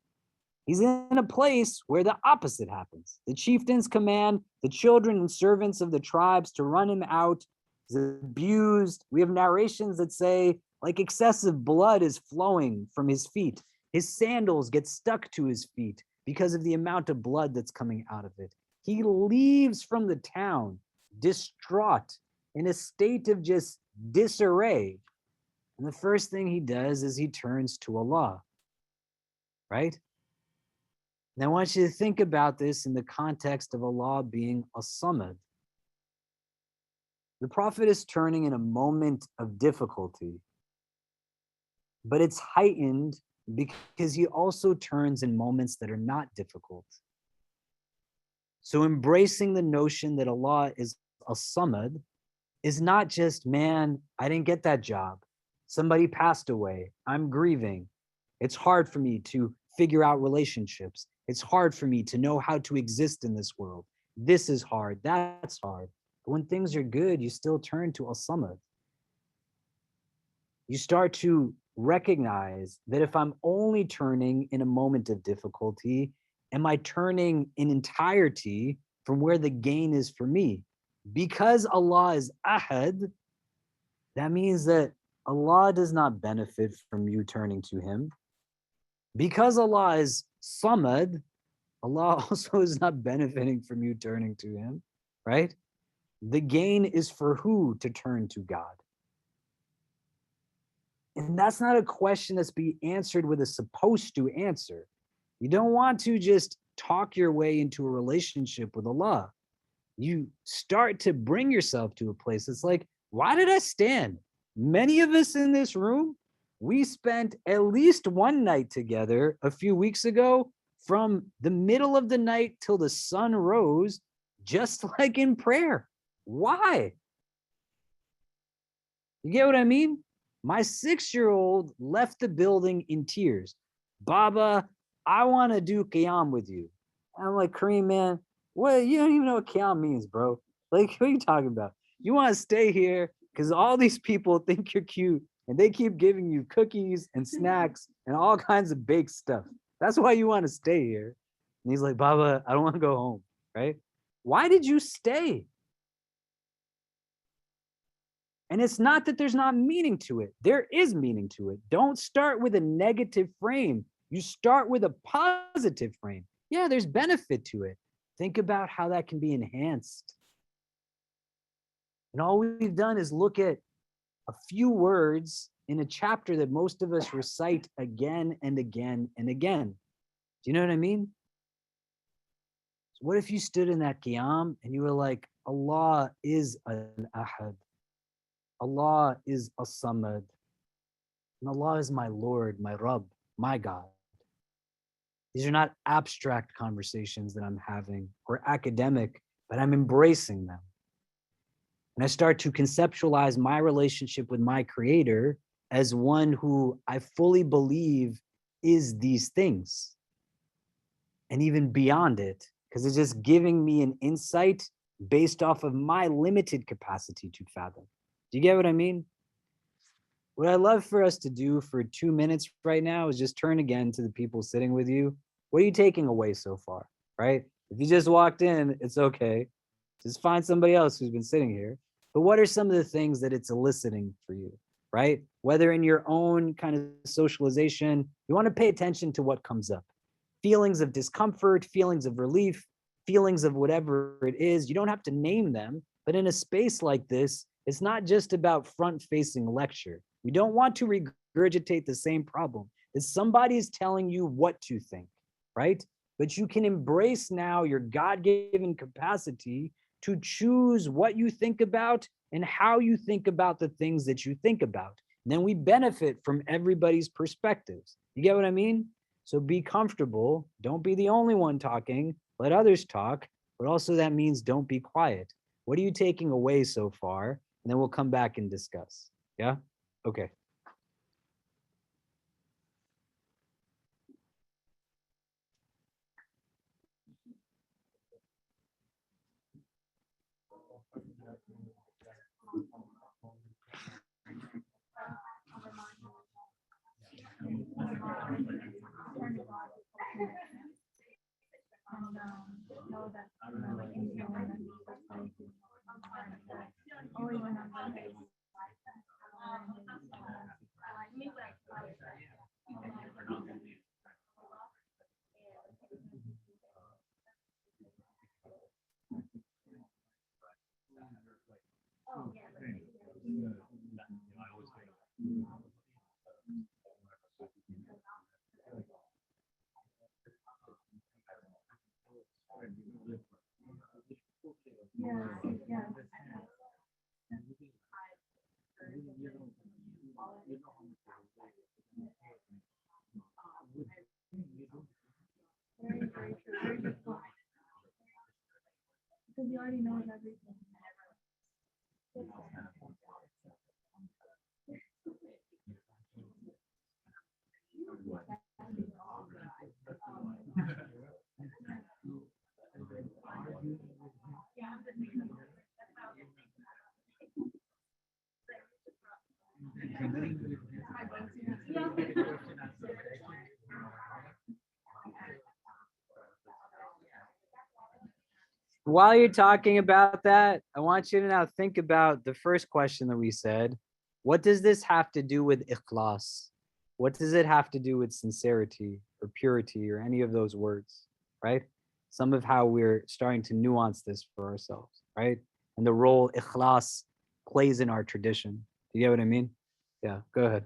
He's in a place where the opposite happens. The chieftains command the children and servants of the tribes to run him out. He's abused. We have narrations that say like excessive blood is flowing from his feet. His sandals get stuck to his feet because of the amount of blood that's coming out of it. He leaves from the town distraught, in a state of just disarray. And the first thing he does is he turns to Allah, right? And I want you to think about this in the context of Allah being as-Samad. The Prophet is turning in a moment of difficulty, but it's heightened because he also turns in moments that are not difficult. So embracing the notion that Allah is as-Samad is not just, man, I didn't get that job. Somebody passed away. I'm grieving. It's hard for me to figure out relationships. It's hard for me to know how to exist in this world. This is hard. That's hard. But when things are good, you still turn to as-Samad. You start to recognize that if I'm only turning in a moment of difficulty, am I turning in entirety from where the gain is for me? Because Allah is Ahad, that means that Allah does not benefit from you turning to him. Because Allah is Samad, Allah also is not benefiting from you turning to him, right? The gain is for who to turn to God. And that's not a question that's being answered with a supposed to answer. You don't want to just talk your way into a relationship with Allah. You start to bring yourself to a place that's like, why did I stand? Many of us in this room, we spent at least one night together a few weeks ago from the middle of the night till the sun rose, just like in prayer. Why? You get what I mean? My 6-year-old left the building in tears. Baba, I want to do qiyam with you. I'm like, Kareem, man, what? You don't even know what qiyam means, bro. Like, what are you talking about? You want to stay here because all these people think you're cute and they keep giving you cookies and snacks and all kinds of baked stuff. That's why you want to stay here. And he's like, Baba, I don't want to go home, right? Why did you stay? And it's not that there's not meaning to it. There is meaning to it. Don't start with a negative frame. You start with a positive frame. Yeah, there's benefit to it. Think about how that can be enhanced. And all we've done is look at a few words in a chapter that most of us recite again and again and again. Do you know what I mean? So what if you stood in that qiyam and you were like, Allah is an ahad. Allah is as-Samad. And Allah is my Lord, my Rabb, my God. These are not abstract conversations that I'm having or academic, but I'm embracing them. And I start to conceptualize my relationship with my Creator as one who I fully believe is these things. And even beyond it, because it's just giving me an insight based off of my limited capacity to fathom. Do you get what I mean? What I love for us to do for 2 minutes right now is just turn again to the people sitting with you. What are you taking away so far, right? If you just walked in, it's okay. Just find somebody else who's been sitting here. But what are some of the things that it's eliciting for you, right? Whether in your own kind of socialization, you want to pay attention to what comes up. Feelings of discomfort, feelings of relief, feelings of whatever it is. You don't have to name them, but in a space like this, it's not just about front-facing lecture. We don't want to regurgitate the same problem. It's somebody's telling you what to think, right? But you can embrace now your God-given capacity to choose what you think about and how you think about the things that you think about. And then we benefit from everybody's perspectives. You get what I mean? So be comfortable. Don't be the only one talking. Let others talk. But also that means don't be quiet. What are you taking away so far? And then we'll come back and discuss. Yeah? Okay. Yeah. Very, very true. Very good point. Because you already know everything. While you're talking about that, I want you to now think about the first question that we said. What does this have to do with ikhlas? What does it have to do with sincerity or purity or any of those words, right? Some of how we're starting to nuance this for ourselves, right? And the role ikhlas plays in our tradition. Do you get what I mean? Yeah, go ahead.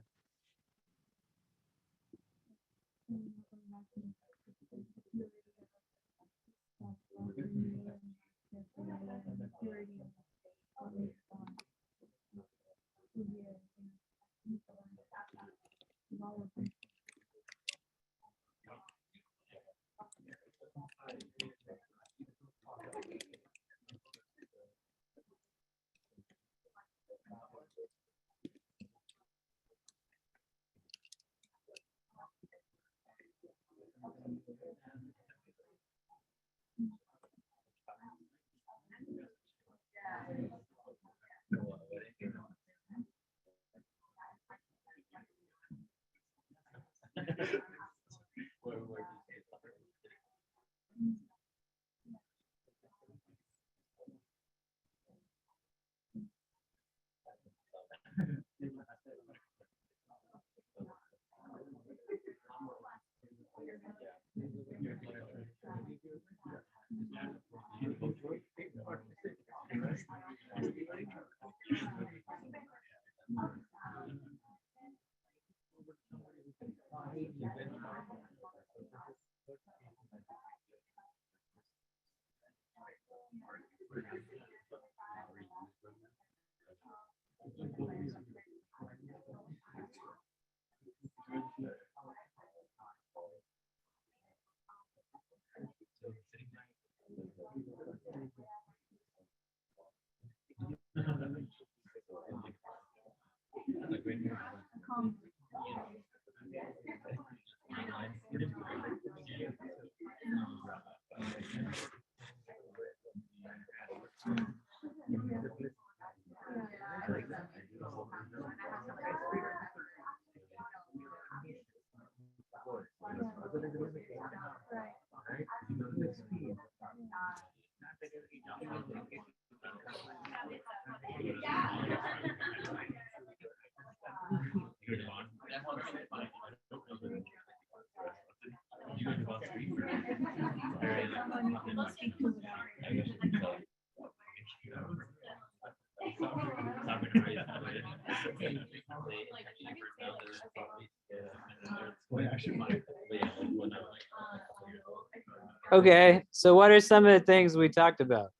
Okay, so what are some of the things we talked about?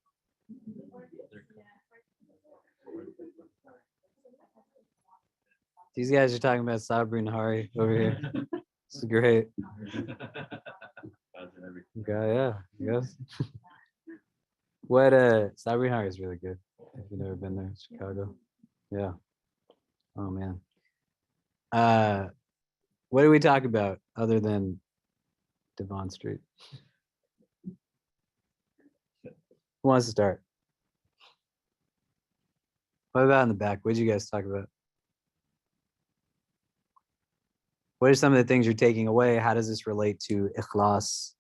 These guys are talking about Sabri and Hari over here. This is great. Okay, yeah, yes. What Sabri and Hari is really good. If you've never been there, Chicago. Yeah. Oh man. What do we talk about other than Devon Street? Who wants to start? What about in the back? What did you guys talk about? What are some of the things you're taking away? How does this relate to ikhlas,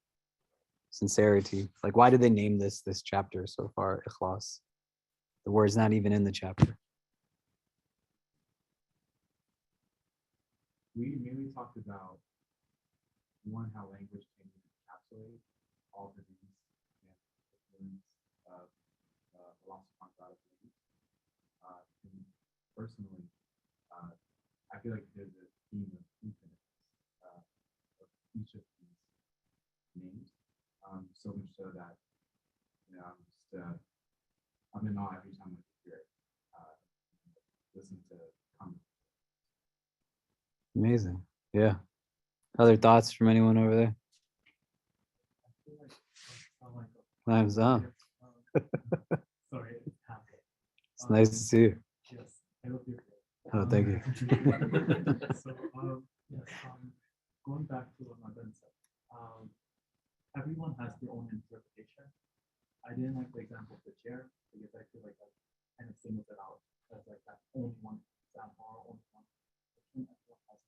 sincerity? Like, why did they name this chapter so far, ikhlas? The word's not even in the chapter. We mainly talked about one, how language can encapsulate all the needs and feelings of Allah subhanahu wa ta'ala. And personally, I feel like there's a theme of infinite of each of these names. So much so that I'm just in awe every time I hear it. Listen to comments. Amazing. Yeah. Other thoughts from anyone over there? I feel like sound like Time's up. sorry, it's happening. It's nice to see you. Yes, I hope you're good. Oh, thank you. So, yes, going back to what my friend said, everyone has their own interpretation. I didn't like the example of the chair because I feel like that kind of singles it out as like that only one example or only one interpretation. Everyone has,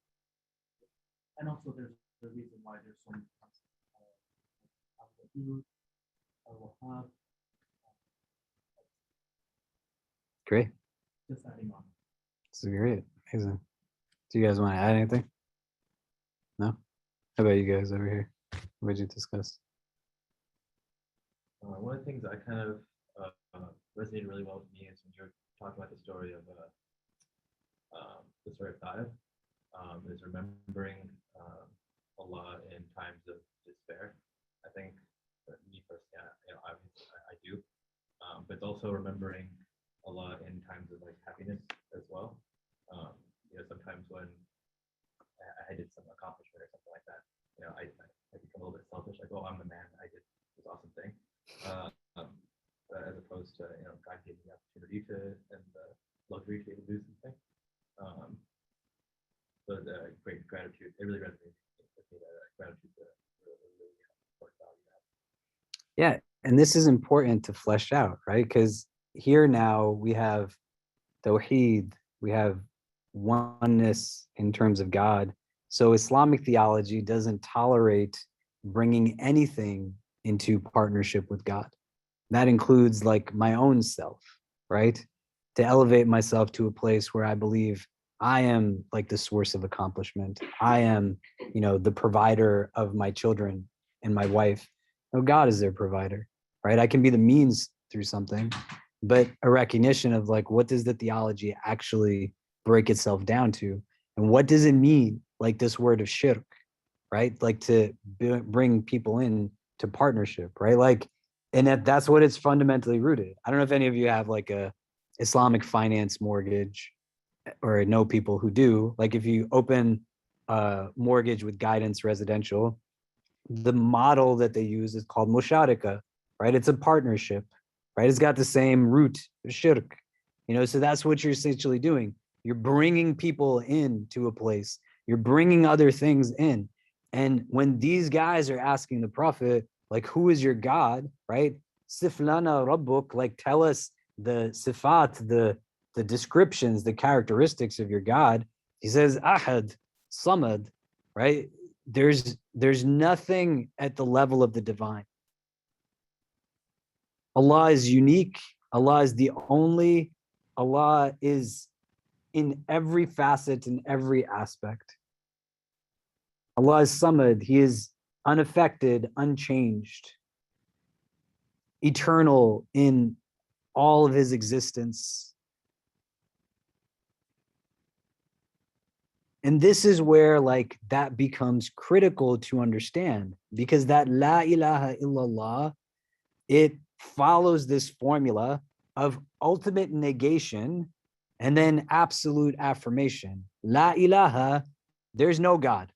and also there's the reason why there's so many concepts. I will have Great. just adding on. This is great. Amazing. Do you guys want to add anything? No? How about you guys over here? What did you discuss? One of the things that kind of resonated really well with me is when you were talking about the story of Khalid, is remembering Allah in times of despair. I think for me personally, obviously I do, but it's also remembering Allah in times of like happiness as well. Sometimes when I did some accomplishment or something like that, I become a little bit selfish. Like, oh, I'm the man. I did this awesome thing. As opposed to God gave me the opportunity to and the luxury to do something. So the great gratitude, it really resonated with me that gratitude is a really important value to have. Yeah. And this is important to flesh out, right? Because here now we have Tawheed, we have oneness in terms of God. So Islamic theology doesn't tolerate bringing anything into partnership with God. That includes like my own self, right? To elevate myself to a place where I believe I am like the source of accomplishment. I am, the provider of my children and my wife. No, God is their provider, right? I can be the means through something, but a recognition of like, what does the theology actually break itself down to? And what does it mean? Like this word of shirk, right? Like to bring people in to partnership, right? Like, and that's what it's fundamentally rooted. I don't know if any of you have like a Islamic finance mortgage or know people who do. Like if you open a mortgage with guidance residential, the model that they use is called musharaka, right? It's a partnership, right? It's got the same root, shirk, so that's what you're essentially doing. You're bringing people into a place. You're bringing other things in. And when these guys are asking the Prophet, like, who is your God, right? Siflana Rabbuk, like, tell us the sifat, the descriptions, the characteristics of your God. He says, Ahad, Samad, right? There's nothing at the level of the divine. Allah is unique. Allah is the only. Allah is in every facet, in every aspect. Allah is Samad. He is unaffected, unchanged, eternal in all of his existence. And this is where like that becomes critical to understand, because that La ilaha illallah, it follows this formula of ultimate negation and then absolute affirmation. La ilaha, there's no God.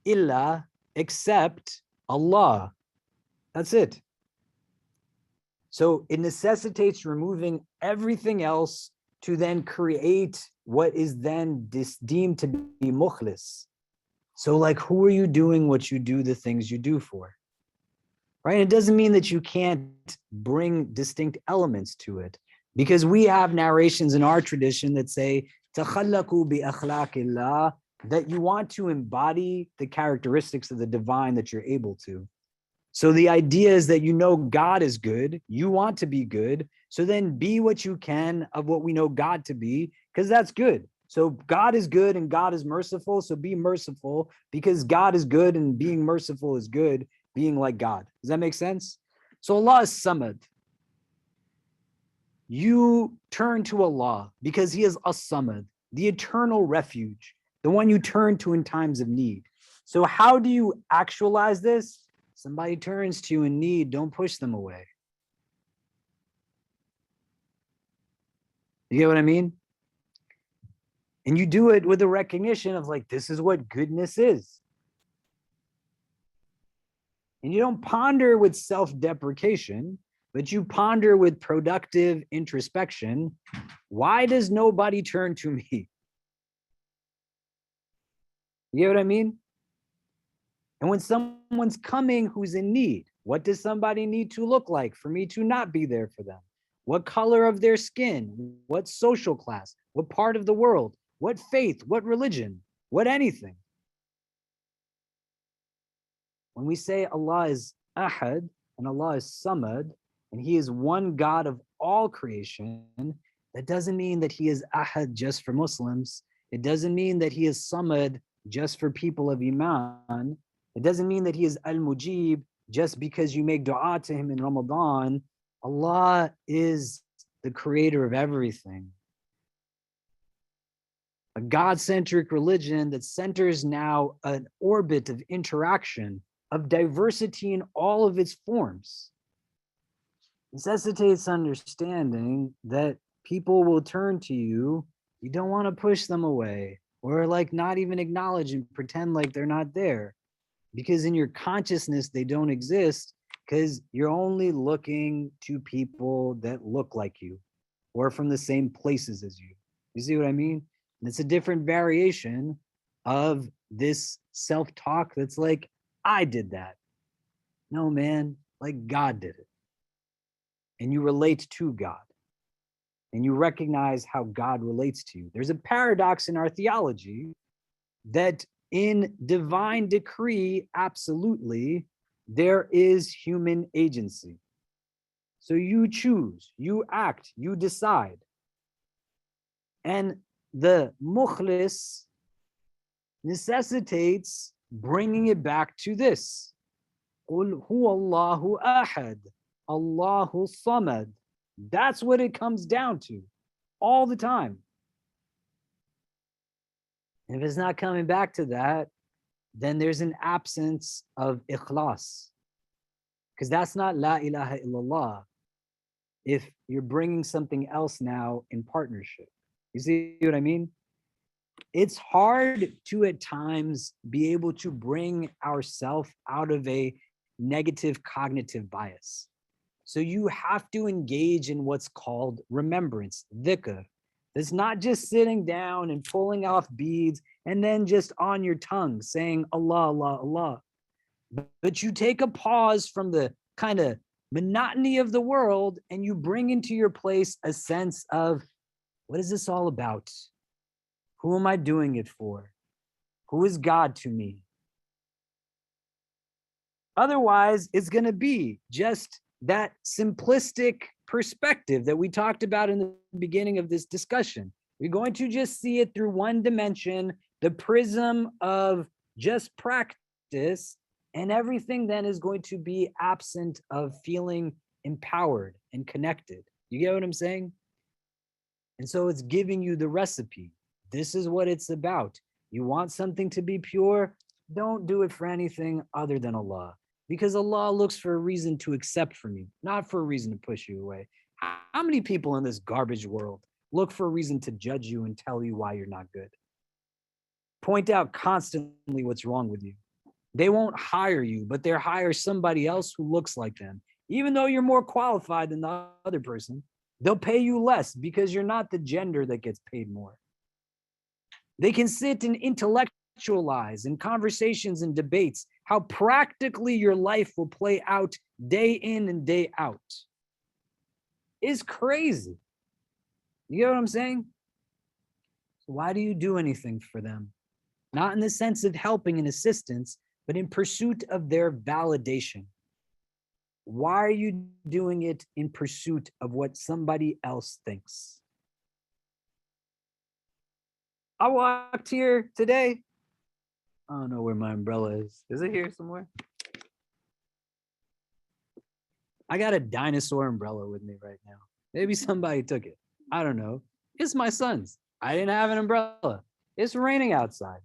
Illa, except Allah. That's it. So it necessitates removing everything else to then create what is then deemed to be mukhlis. So like, who are you doing what you do the things you do for? Right? It doesn't mean that you can't bring distinct elements to it, because we have narrations in our tradition that say, تَخَلَّقُوا بِأَخْلَاقِ اللَّهِ, that you want to embody the characteristics of the divine that you're able to. So the idea is that God is good, you want to be good, so then be what you can of what we know God to be, because that's good. So God is good and God is merciful, so be merciful, because God is good and being merciful is good, being like God. Does that make sense? So Allah is Samad. You turn to Allah because He is As-Samad, the eternal refuge, the one you turn to in times of need. So how do you actualize this? Somebody turns to you in need, don't push them away. You get what I mean? And you do it with a recognition of like, this is what goodness is. And you don't ponder with self-deprecation, but you ponder with productive introspection. Why does nobody turn to me? You get what I mean? And when someone's coming who's in need, what does somebody need to look like for me to not be there for them? What color of their skin? What social class? What part of the world? What faith? What religion? What anything? When we say Allah is Ahad and Allah is Samad, and He is one God of all creation, that doesn't mean that He is Ahad just for Muslims. It doesn't mean that He is Samad just for people of Iman. It doesn't mean that He is Al-Mujib just because you make dua to Him in Ramadan. Allah is the creator of everything. A God-centric religion that centers now an orbit of interaction, of diversity in all of its forms, necessitates understanding that people will turn to you. You don't want to push them away or like not even acknowledge and pretend like they're not there, because in your consciousness, they don't exist because you're only looking to people that look like you or from the same places as you. You see what I mean? And it's a different variation of this self-talk that's like, I did that. No, man, like God did it. And you relate to God. And you recognize how God relates to you. There's a paradox in our theology that in divine decree, absolutely, there is human agency. So you choose, you act, you decide. And the mukhlis necessitates bringing it back to this. Qul huwa Allahu ahad, Allahu samad. That's what it comes down to all the time. And if it's not coming back to that, then there's an absence of ikhlas. Because that's not la ilaha illallah if you're bringing something else now in partnership. You see what I mean? It's hard to at times be able to bring ourselves out of a negative cognitive bias. So you have to engage in what's called remembrance, dhikr. It's not just sitting down and pulling off beads and then just on your tongue saying Allah, Allah, Allah. But you take a pause from the kind of monotony of the world and you bring into your place a sense of, what is this all about? Who am I doing it for? Who is God to me? Otherwise, it's going to be just that simplistic perspective that we talked about in the beginning of this discussion. You're going to just see it through one dimension, the prism of just practice, and everything then is going to be absent of feeling empowered and connected. You get what I'm saying? And so it's giving you the recipe. This is what it's about. You want something to be pure? Don't do it for anything other than Allah. Because Allah looks for a reason to accept from you, not for a reason to push you away. How many people in this garbage world look for a reason to judge you and tell you why you're not good? Point out constantly what's wrong with you. They won't hire you, but they'll hire somebody else who looks like them. Even though you're more qualified than the other person, they'll pay you less because you're not the gender that gets paid more. They can sit and intellectualize in conversations and debates how practically your life will play out day in and day out. It's crazy. You get what I'm saying? So why do you do anything for them? Not in the sense of helping and assistance, but in pursuit of their validation. Why are you doing it in pursuit of what somebody else thinks? I walked here today. I don't know where my umbrella is. Is it here somewhere? I got a dinosaur umbrella with me right now. Maybe somebody took it. I don't know. It's my son's. I didn't have an umbrella. It's raining outside.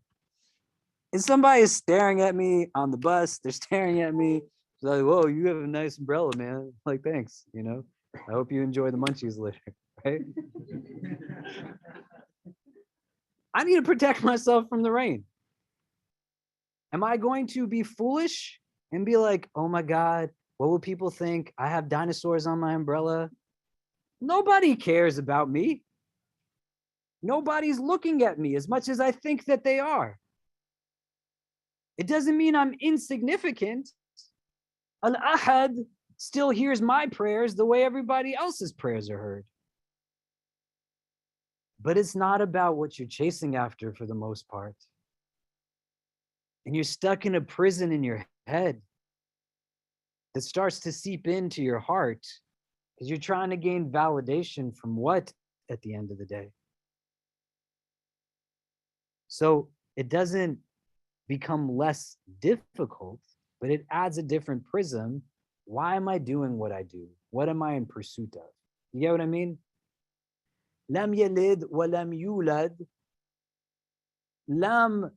And somebody is staring at me on the bus. They're staring at me. It's like, whoa, you have a nice umbrella, man. Like, thanks, you know. I hope you enjoy the munchies later, right? I need to protect myself from the rain. Am I going to be foolish and be like, oh my God, what will people think? I have dinosaurs on my umbrella. Nobody cares about me. Nobody's looking at me as much as I think that they are. It doesn't mean I'm insignificant. Al-Ahad still hears my prayers the way everybody else's prayers are heard. But it's not about what you're chasing after for the most part. And you're stuck in a prison in your head that starts to seep into your heart because you're trying to gain validation from what at the end of the day? So it doesn't become less difficult, but it adds a different prism. Why am I doing what I do? What am I in pursuit of? You get what I mean? Lam yalid wa lam yulad. Lam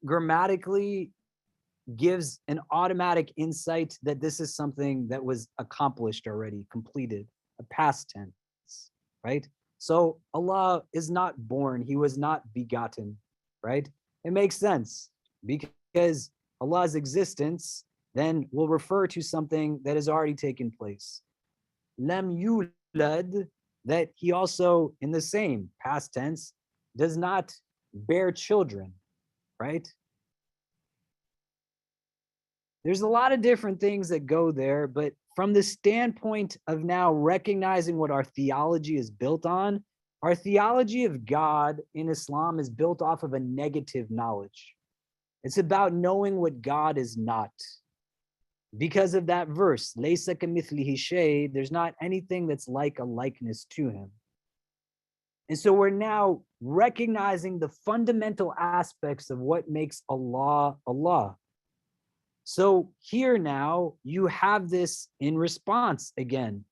grammatically gives an automatic insight that this is something that was accomplished already, completed, a past tense, right? So Allah is not born, he was not begotten, right? It makes sense because Allah's existence then will refer to something that has already taken place. Lam yulad, that he also in the same past tense does not bear children, right? There's a lot of different things that go there, but from the standpoint of now recognizing what our theology is built on, our theology of God in Islam is built off of a negative knowledge. It's about knowing what God is not. Because of that verse, Laysa kamithlihi shay, there's not anything that's like a likeness to him. And so we're now recognizing the fundamental aspects of what makes Allah, Allah. So here now you have this in response again.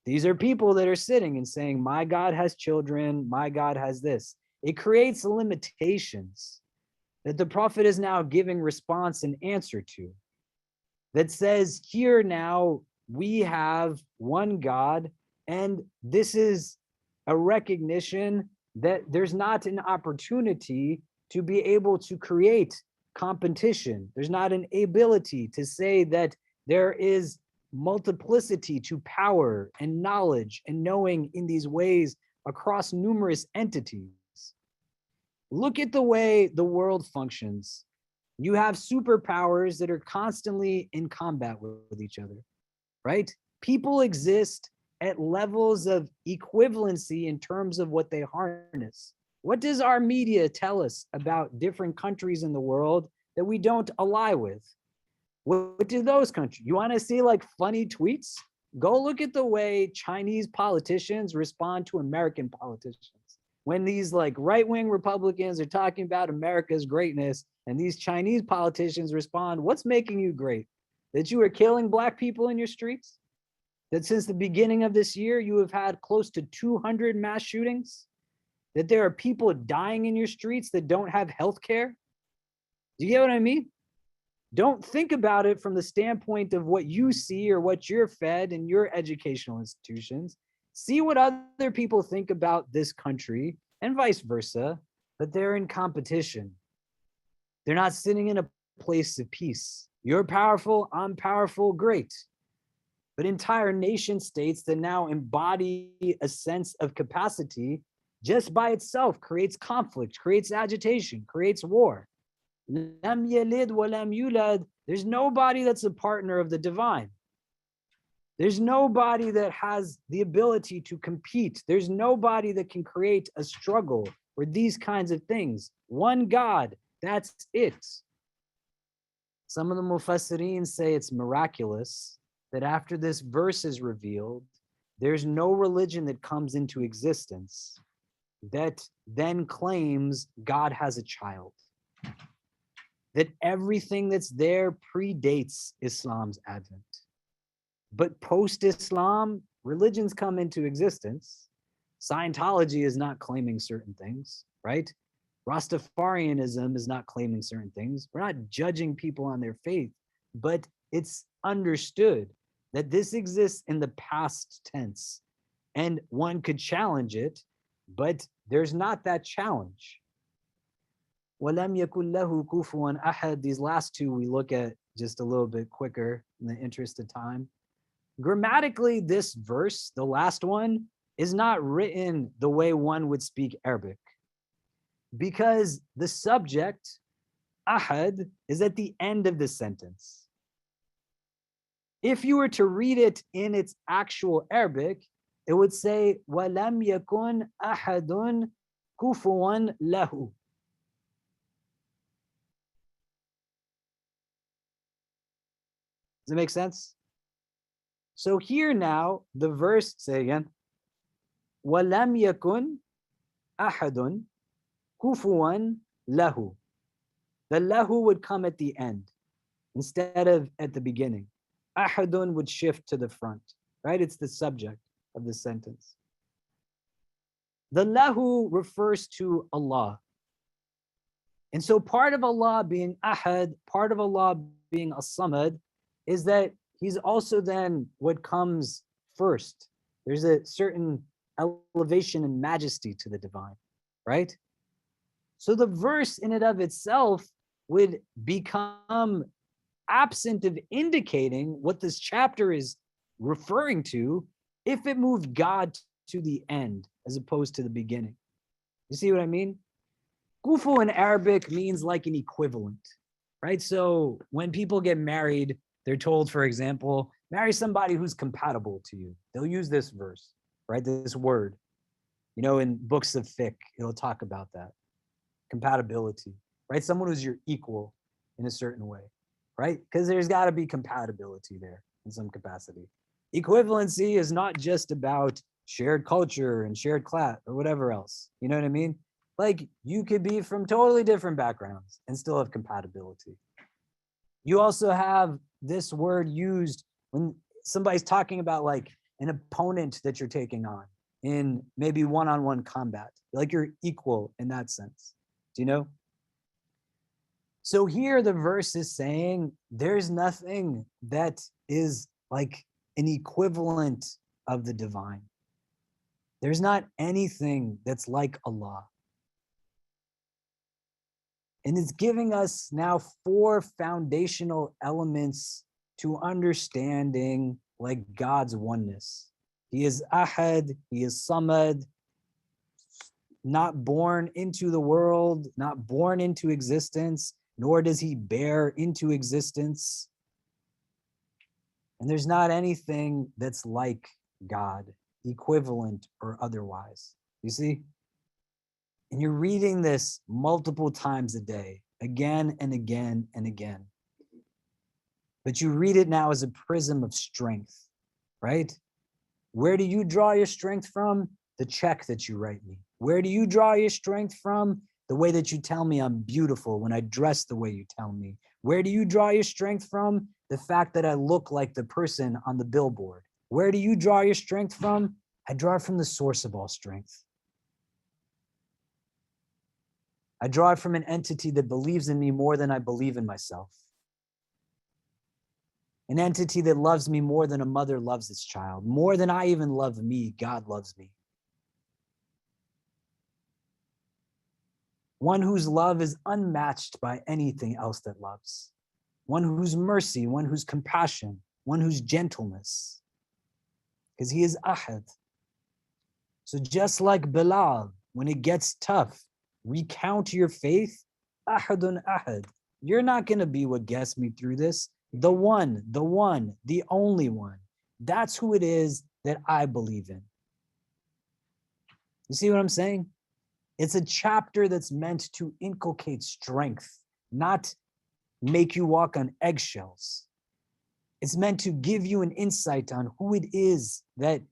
These are people that are sitting and saying, my God has children, my God has this. It creates limitations that the Prophet is now giving response and answer to. That says here now we have one God, and this is a recognition that there's not an opportunity to be able to create competition. There's not an ability to say that there is multiplicity to power and knowledge and knowing in these ways across numerous entities. Look at the way the world functions. You have superpowers that are constantly in combat with each other, right? People exist at levels of equivalency in terms of what they harness. What does our media tell us about different countries in the world that we don't ally with? What do those countries? You want to see like funny tweets? Go look at the way Chinese politicians respond to American politicians. When these like right-wing Republicans are talking about America's greatness and these Chinese politicians respond, what's making you great? That you are killing Black people in your streets? That since the beginning of this year, you have had close to 200 mass shootings? That there are people dying in your streets that don't have health care? Do you get what I mean? Don't think about it from the standpoint of what you see or what you're fed in your educational institutions. See what other people think about this country and vice versa, but they're in competition. They're not sitting in a place of peace. You're powerful, I'm powerful, great. But entire nation states that now embody a sense of capacity just by itself creates conflict, creates agitation, creates war. Lam yalid wa lam yulad. There's nobody that's a partner of the divine. There's nobody that has the ability to compete. There's nobody that can create a struggle or these kinds of things. One God, that's it. Some of the Mufassirin say it's miraculous that after this verse is revealed, there's no religion that comes into existence that then claims God has a child. That everything that's there predates Islam's advent. But post-Islam, religions come into existence. Scientology is not claiming certain things, right? Rastafarianism is not claiming certain things. We're not judging people on their faith, but it's understood that this exists in the past tense. And one could challenge it, but there's not that challenge. وَلَمْ يَكُنْ لَهُ كُفُوًا أَحَدٌ. These last two we look at just a little bit quicker in the interest of time. Grammatically, this verse, the last one, is not written the way one would speak Arabic, because the subject, ahad, is at the end of the sentence. If you were to read it in its actual Arabic, it would say, وَلَمْ يَكُنْ أَحَدٌ كُفُوًا لَهُ. Does it make sense? So here now, the verse, say again, وَلَمْ يَكُنْ أَحَدٌ كُفُوًا لَهُ. The lahu would come at the end instead of at the beginning. Ahadun would shift to the front, right? It's the subject of the sentence. The lahu refers to Allah. And so part of Allah being ahad, part of Allah being as-samad, is that he's also then what comes first. There's a certain elevation and majesty to the divine, right? So the verse in and of itself would become absent of indicating what this chapter is referring to if it moved God to the end as opposed to the beginning. You see what I mean? Kufu in Arabic means like an equivalent, right? So when people get married, they're told, for example, marry somebody who's compatible to you. They'll use this verse, right? This word. You know, in books of fiqh, it'll talk about that. Compatibility, right? Someone who's your equal in a certain way, right? Because there's got to be compatibility there in some capacity. Equivalency is not just about shared culture and shared class or whatever else. You know what I mean? Like you could be from totally different backgrounds and still have compatibility. You also have this word used when somebody's talking about like an opponent that you're taking on in maybe one-on-one combat, like you're equal in that sense. Do you know? So here the verse is saying there's nothing that is like an equivalent of the divine. There's not anything that's like Allah. And it's giving us now 4 foundational elements to understanding like God's oneness. He is ahad, he is samad, not born into the world, not born into existence, nor does he bear into existence. And there's not anything that's like God, equivalent or otherwise. You see? And you're reading this multiple times a day, again and again and again. But you read it now as a prism of strength, right? Where do you draw your strength from? The check that you write me. Where do you draw your strength from? The way that you tell me I'm beautiful when I dress the way you tell me. Where do you draw your strength from? The fact that I look like the person on the billboard. Where do you draw your strength from? I draw it from the source of all strength. I draw it from an entity that believes in me more than I believe in myself. An entity that loves me more than a mother loves its child. More than I even love me, God loves me. One whose love is unmatched by anything else that loves. One whose mercy, one whose compassion, one whose gentleness. Because he is ahad. So just like Bilal, when it gets tough, recount your faith, ahadun ahad. You're not going to be what gets me through this. The one, the only one. That's who it is that I believe in. You see what I'm saying? It's a chapter that's meant to inculcate strength, not make you walk on eggshells. It's meant to give you an insight on who it is that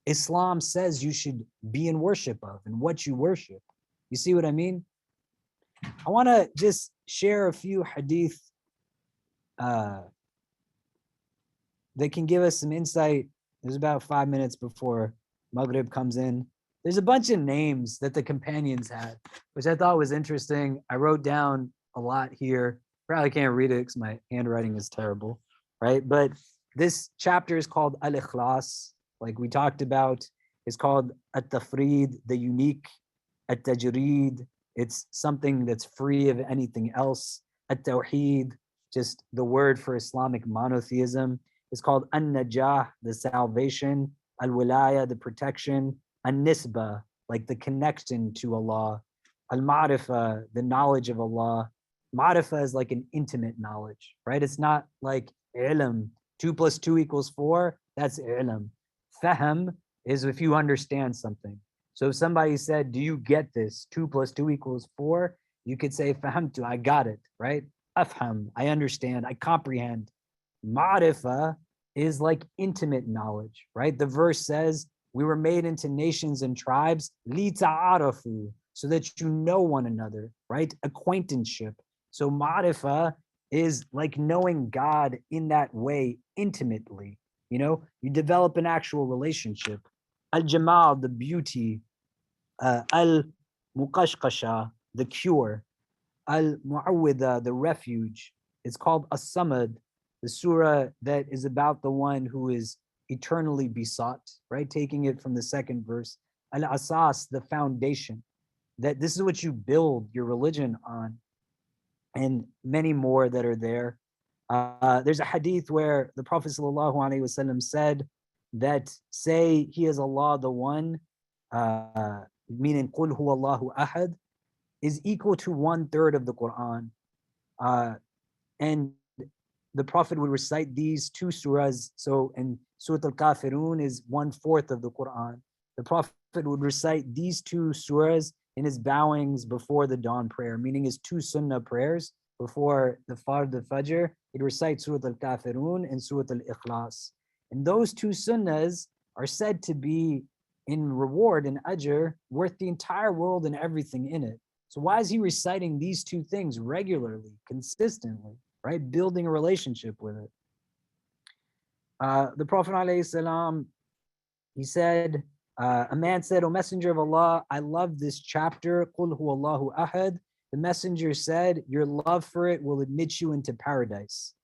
Islam says you should be in worship of and what you worship. You see what I mean? I want to just share a few hadith that can give us some insight. There's about 5 minutes before Maghrib comes in. There's a bunch of names that the companions had, which I thought was interesting. I wrote down a lot here. Probably can't read it because my handwriting is terrible, right? But this chapter is called Al-Ikhlas, like we talked about. It's called At-Tafrid, the unique. At-tajreed, it's something that's free of anything else. At-tawheed, just the word for Islamic monotheism, is called an-najah, the salvation. Al-wilaya, the protection. An-nisba, like the connection to Allah. Al-ma'rifah, the knowledge of Allah. Ma'rifah is like an intimate knowledge, right? It's not like ilm, 2 + 2 = 4, that's ilm. Fahm is if you understand something. So if somebody said, do you get this? 2 + 2 = 4, you could say, fahamtu, I got it, right? Afham, I understand, I comprehend. Ma'rifah is like intimate knowledge, right? The verse says, we were made into nations and tribes, lita'arafu, so that you know one another, right? Acquaintanceship. So ma'rifah is like knowing God in that way intimately. You know, you develop an actual relationship. Al-jamal, the beauty. Al-muqashqasha, the cure. Al-mu'awwidha, the refuge. It's called as-samad, the surah that is about the one who is eternally besought, right? Taking it from the second verse. Al-asas, the foundation. That this is what you build your religion on, and many more that are there. There's a hadith where the Prophet ﷺ said that say he is Allah the one, meaning Qul huwa Allahu ahad, is equal to 1/3 of the Quran. And the Prophet would recite these 2 surahs. So in Surah Al-Kafirun is 1/4 of the Quran. The Prophet would recite these 2 surahs in his bowings before the dawn prayer, meaning his 2 sunnah prayers before the Fard al-Fajr. He'd recite Surah Al-Kafirun and Surah Al-Ikhlas. And those 2 sunnahs are said to be in reward and ajr worth the entire world and everything in it. So why is he reciting these 2 things regularly, consistently, right? Building a relationship with it. The Prophet ﷺ, he said, a man said, O Messenger of Allah, I love this chapter, Qul huwa Allahu ahad. The messenger said, your love for it will admit you into paradise.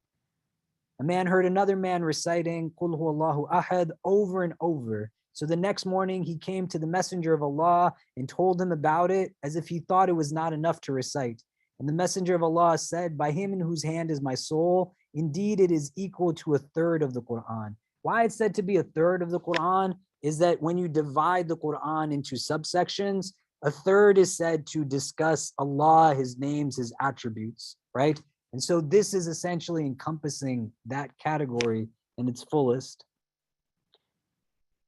A man heard another man reciting Qul huwa Allahu ahad over and over. So the next morning he came to the messenger of Allah and told him about it as if he thought it was not enough to recite. And the messenger of Allah said, by him in whose hand is my soul, indeed it is equal to 1/3 of the Quran. Why it's said to be 1/3 of the Quran is that when you divide the Quran into subsections, 1/3 is said to discuss Allah, his names, his attributes, right? And so this is essentially encompassing that category in its fullest.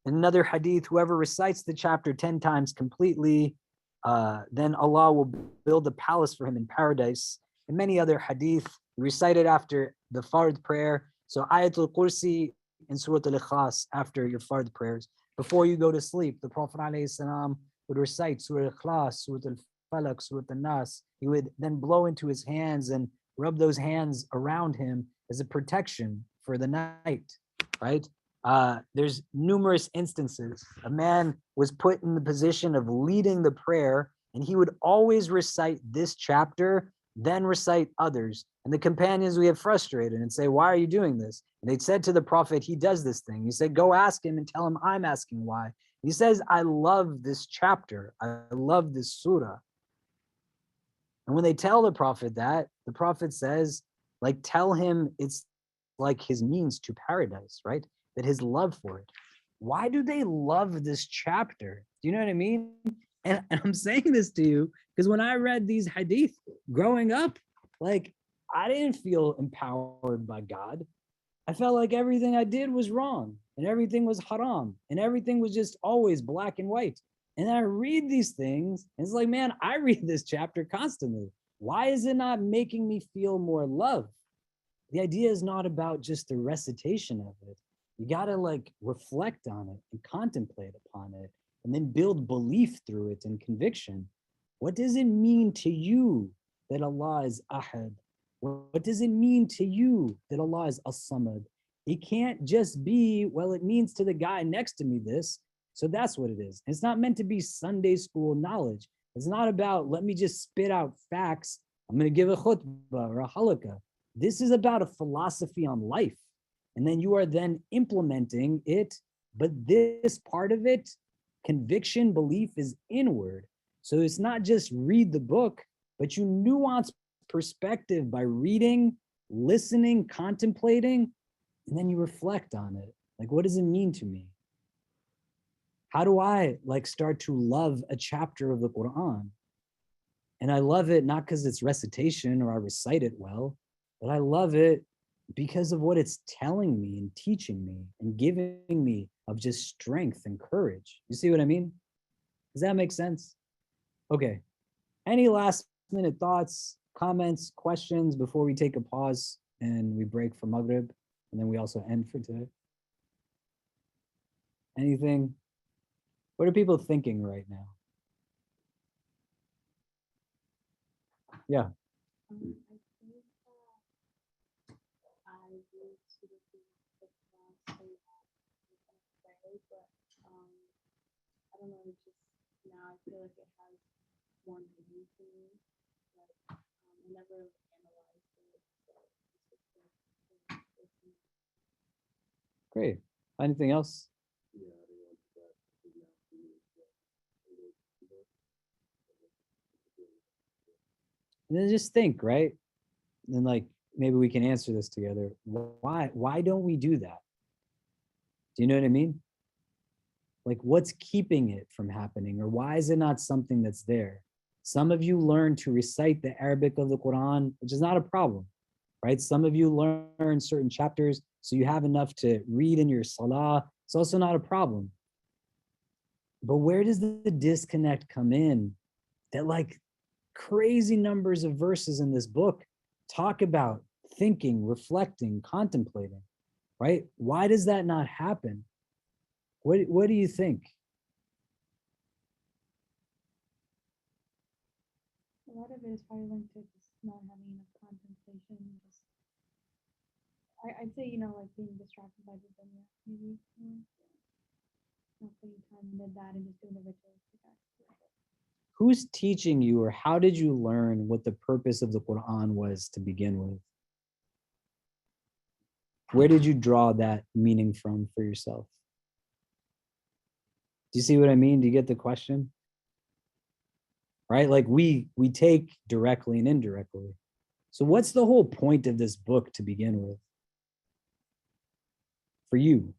In another hadith, whoever recites the chapter 10 times completely, then Allah will build a palace for him in paradise. And many other hadith recited after the Fard prayer. So Ayatul Kursi and Surah Al-Ikhlas after your Fard prayers. Before you go to sleep, the Prophet ﷺ would recite Surah Ikhlas, Surah Al-Falaq, Surah Al-Nas. He would then blow into his hands and rub those hands around him as a protection for the night, right? There's numerous instances. A man was put in the position of leading the prayer, and he would always recite this chapter, then recite others. And the companions would get frustrated and say, why are you doing this? And they said to the Prophet, he does this thing. He said, go ask him and tell him I'm asking why. He says, I love this chapter. I love this surah. And when they tell the Prophet that, the Prophet says, like, tell him it's like his means to paradise, right? That his love for it. Why do they love this chapter? Do you know what I mean? And I'm saying this to you because when I read these hadith growing up, like, I didn't feel empowered by God. I felt like everything I did was wrong and everything was haram and everything was just always black and white. And I read these things and it's like, man, I read this chapter constantly. Why is it not making me feel more love? The idea is not about just the recitation of it. You got to like reflect on it and contemplate upon it and then build belief through it and conviction. What does it mean to you that Allah is ahad? What does it mean to you that Allah is as-samad? It can't just be, well, it means to the guy next to me this, so that's what it is. It's not meant to be Sunday school knowledge. It's not about, let me just spit out facts. I'm going to give a khutbah or a halakah. This is about a philosophy on life. And then you are then implementing it. But this part of it, conviction, belief, is inward. So it's not just read the book, but you nuance perspective by reading, listening, contemplating, and then you reflect on it. Like, what does it mean to me? How do I like start to love a chapter of the Quran? And I love it not because it's recitation or I recite it well, but I love it because of what it's telling me and teaching me and giving me of just strength and courage. You see what I mean? Does that make sense? Okay. Any last minute thoughts, comments, questions before we take a pause and we break for Maghrib and then we also end for today? Anything? What are people thinking right now? Yeah. I think I would sort of be the class and pray, but I don't know, just now I feel like it has more meaning to me. Like I never really analyzed it, so it's just like listening. Great. Anything else? And then just think, right? And like maybe we can answer this together. Why don't we do that? Do you know what I mean? Like what's keeping it from happening, or why is it not something that's there? Some of you learn to recite the Arabic of the Quran, which is not a problem, right? Some of you learn certain chapters, so you have enough to read in your salah. It's also not a problem. But where does the disconnect come in? That like crazy numbers of verses in this book talk about thinking, reflecting, contemplating, right? Why does that not happen? What do you think? A lot of it is probably linked to just not having enough contemplation. Just, I'd say, you know, like being distracted by the dunya, maybe. Not putting time into that and just doing the ritualistic acts. Who's teaching you, or how did you learn what the purpose of the Quran was to begin with? Where did you draw that meaning from for yourself? Do you see what I mean? Do you get the question? Right? Like we take directly and indirectly. So what's the whole point of this book to begin with? For you?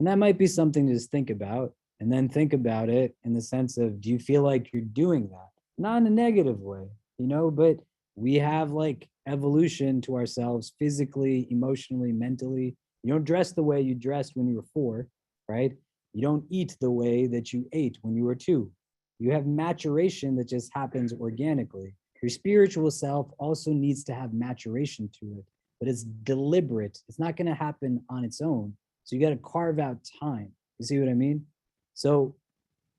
And that might be something to just think about, and then think about it in the sense of, do you feel like you're doing that? Not in a negative way, you know, but we have like evolution to ourselves physically, emotionally, mentally. You don't dress the way you dressed when you were 4, right? You don't eat the way that you ate when you were 2. You have maturation that just happens organically. Your spiritual self also needs to have maturation to it, but it's deliberate. It's not going to happen on its own. So you got to carve out time. You see what I mean? So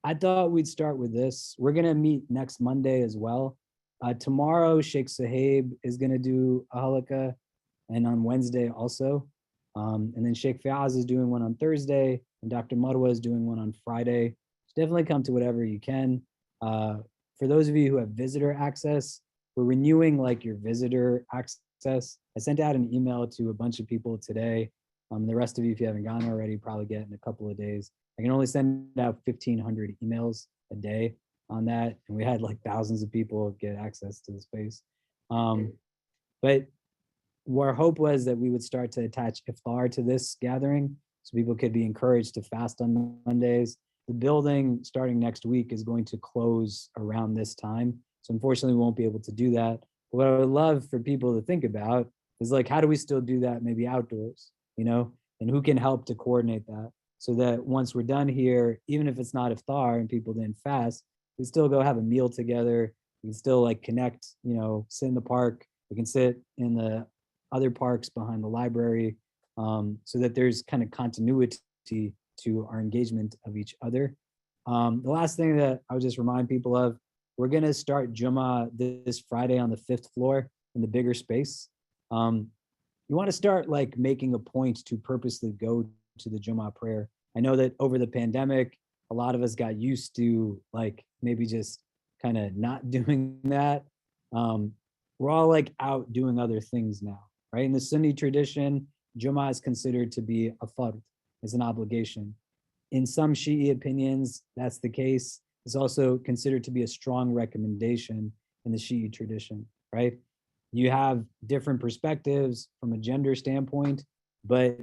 I thought we'd start with this. We're going to meet next Monday as well. Tomorrow, Sheikh Sahib is going to do a halaqah, and on Wednesday also. And then Sheikh Fiaz is doing one on Thursday, and Dr. Marwa is doing one on Friday. So definitely come to whatever you can. For those of you who have visitor access, we're renewing like your visitor access. I sent out an email to a bunch of people today. The rest of you, if you haven't gone already, probably get in a couple of days. I can only send out 1,500 emails a day on that. And we had like thousands of people get access to the space. But our hope was that we would start to attach iftar to this gathering so people could be encouraged to fast on Mondays. The building starting next week is going to close around this time. So unfortunately, we won't be able to do that. But what I would love for people to think about is like, how do we still do that maybe outdoors, you know? And who can help to coordinate that so that once we're done here, even if it's not iftar and people didn't fast, we still go have a meal together. We can still like connect, you know, sit in the park. We can sit in the other parks behind the library, so that there's kind of continuity to our engagement of each other. The last thing that I would just remind people of, we're going to start Jummah this Friday on the 5th floor in the bigger space. You want to start like making a point to purposely go to the Jummah prayer. I know that over the pandemic, a lot of us got used to like maybe just kind of not doing that. We're all like out doing other things now, right? In the Sunni tradition, Jummah is considered to be a fard, it's an obligation. In some Shi'i opinions, that's the case. It's also considered to be a strong recommendation in the Shi'i tradition, right? You have different perspectives from a gender standpoint, but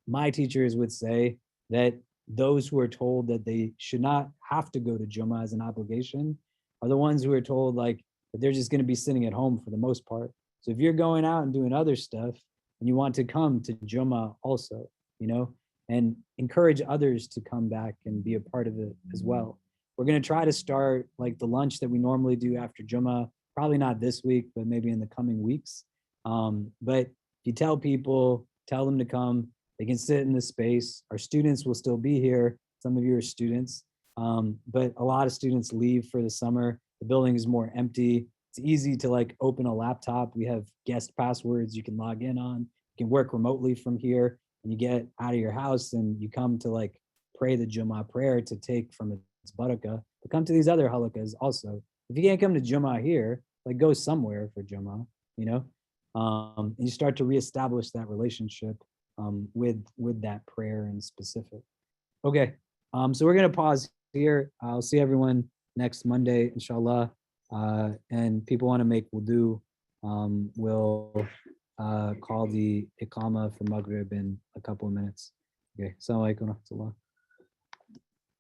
my teachers would say that those who are told that they should not have to go to Jummah as an obligation are the ones who are told like that they're just going to be sitting at home for the most part. So if you're going out and doing other stuff and you want to come to Jummah also, you know, and encourage others to come back and be a part of it as well. We're going to try to start like the lunch that we normally do after Jummah, probably not this week, but maybe in the coming weeks. But if you tell people, tell them to come, they can sit in the space. Our students will still be here. Some of you are students, but a lot of students leave for the summer. The building is more empty. It's easy to like open a laptop. We have guest passwords you can log in on. You can work remotely from here, and you get out of your house and you come to like pray the Jummah prayer to take from its barakah. But come to these other halakas also. If you can't come to Jummah here, like go somewhere for Jummah, you know, and you start to reestablish that relationship with that prayer in specific. Okay, so we're gonna pause here. I'll see everyone next Monday, inshallah. And people want to make wudu, we'll call the iqama for Maghrib in a couple of minutes. Okay, assalamu alaikum wa rahmatullah.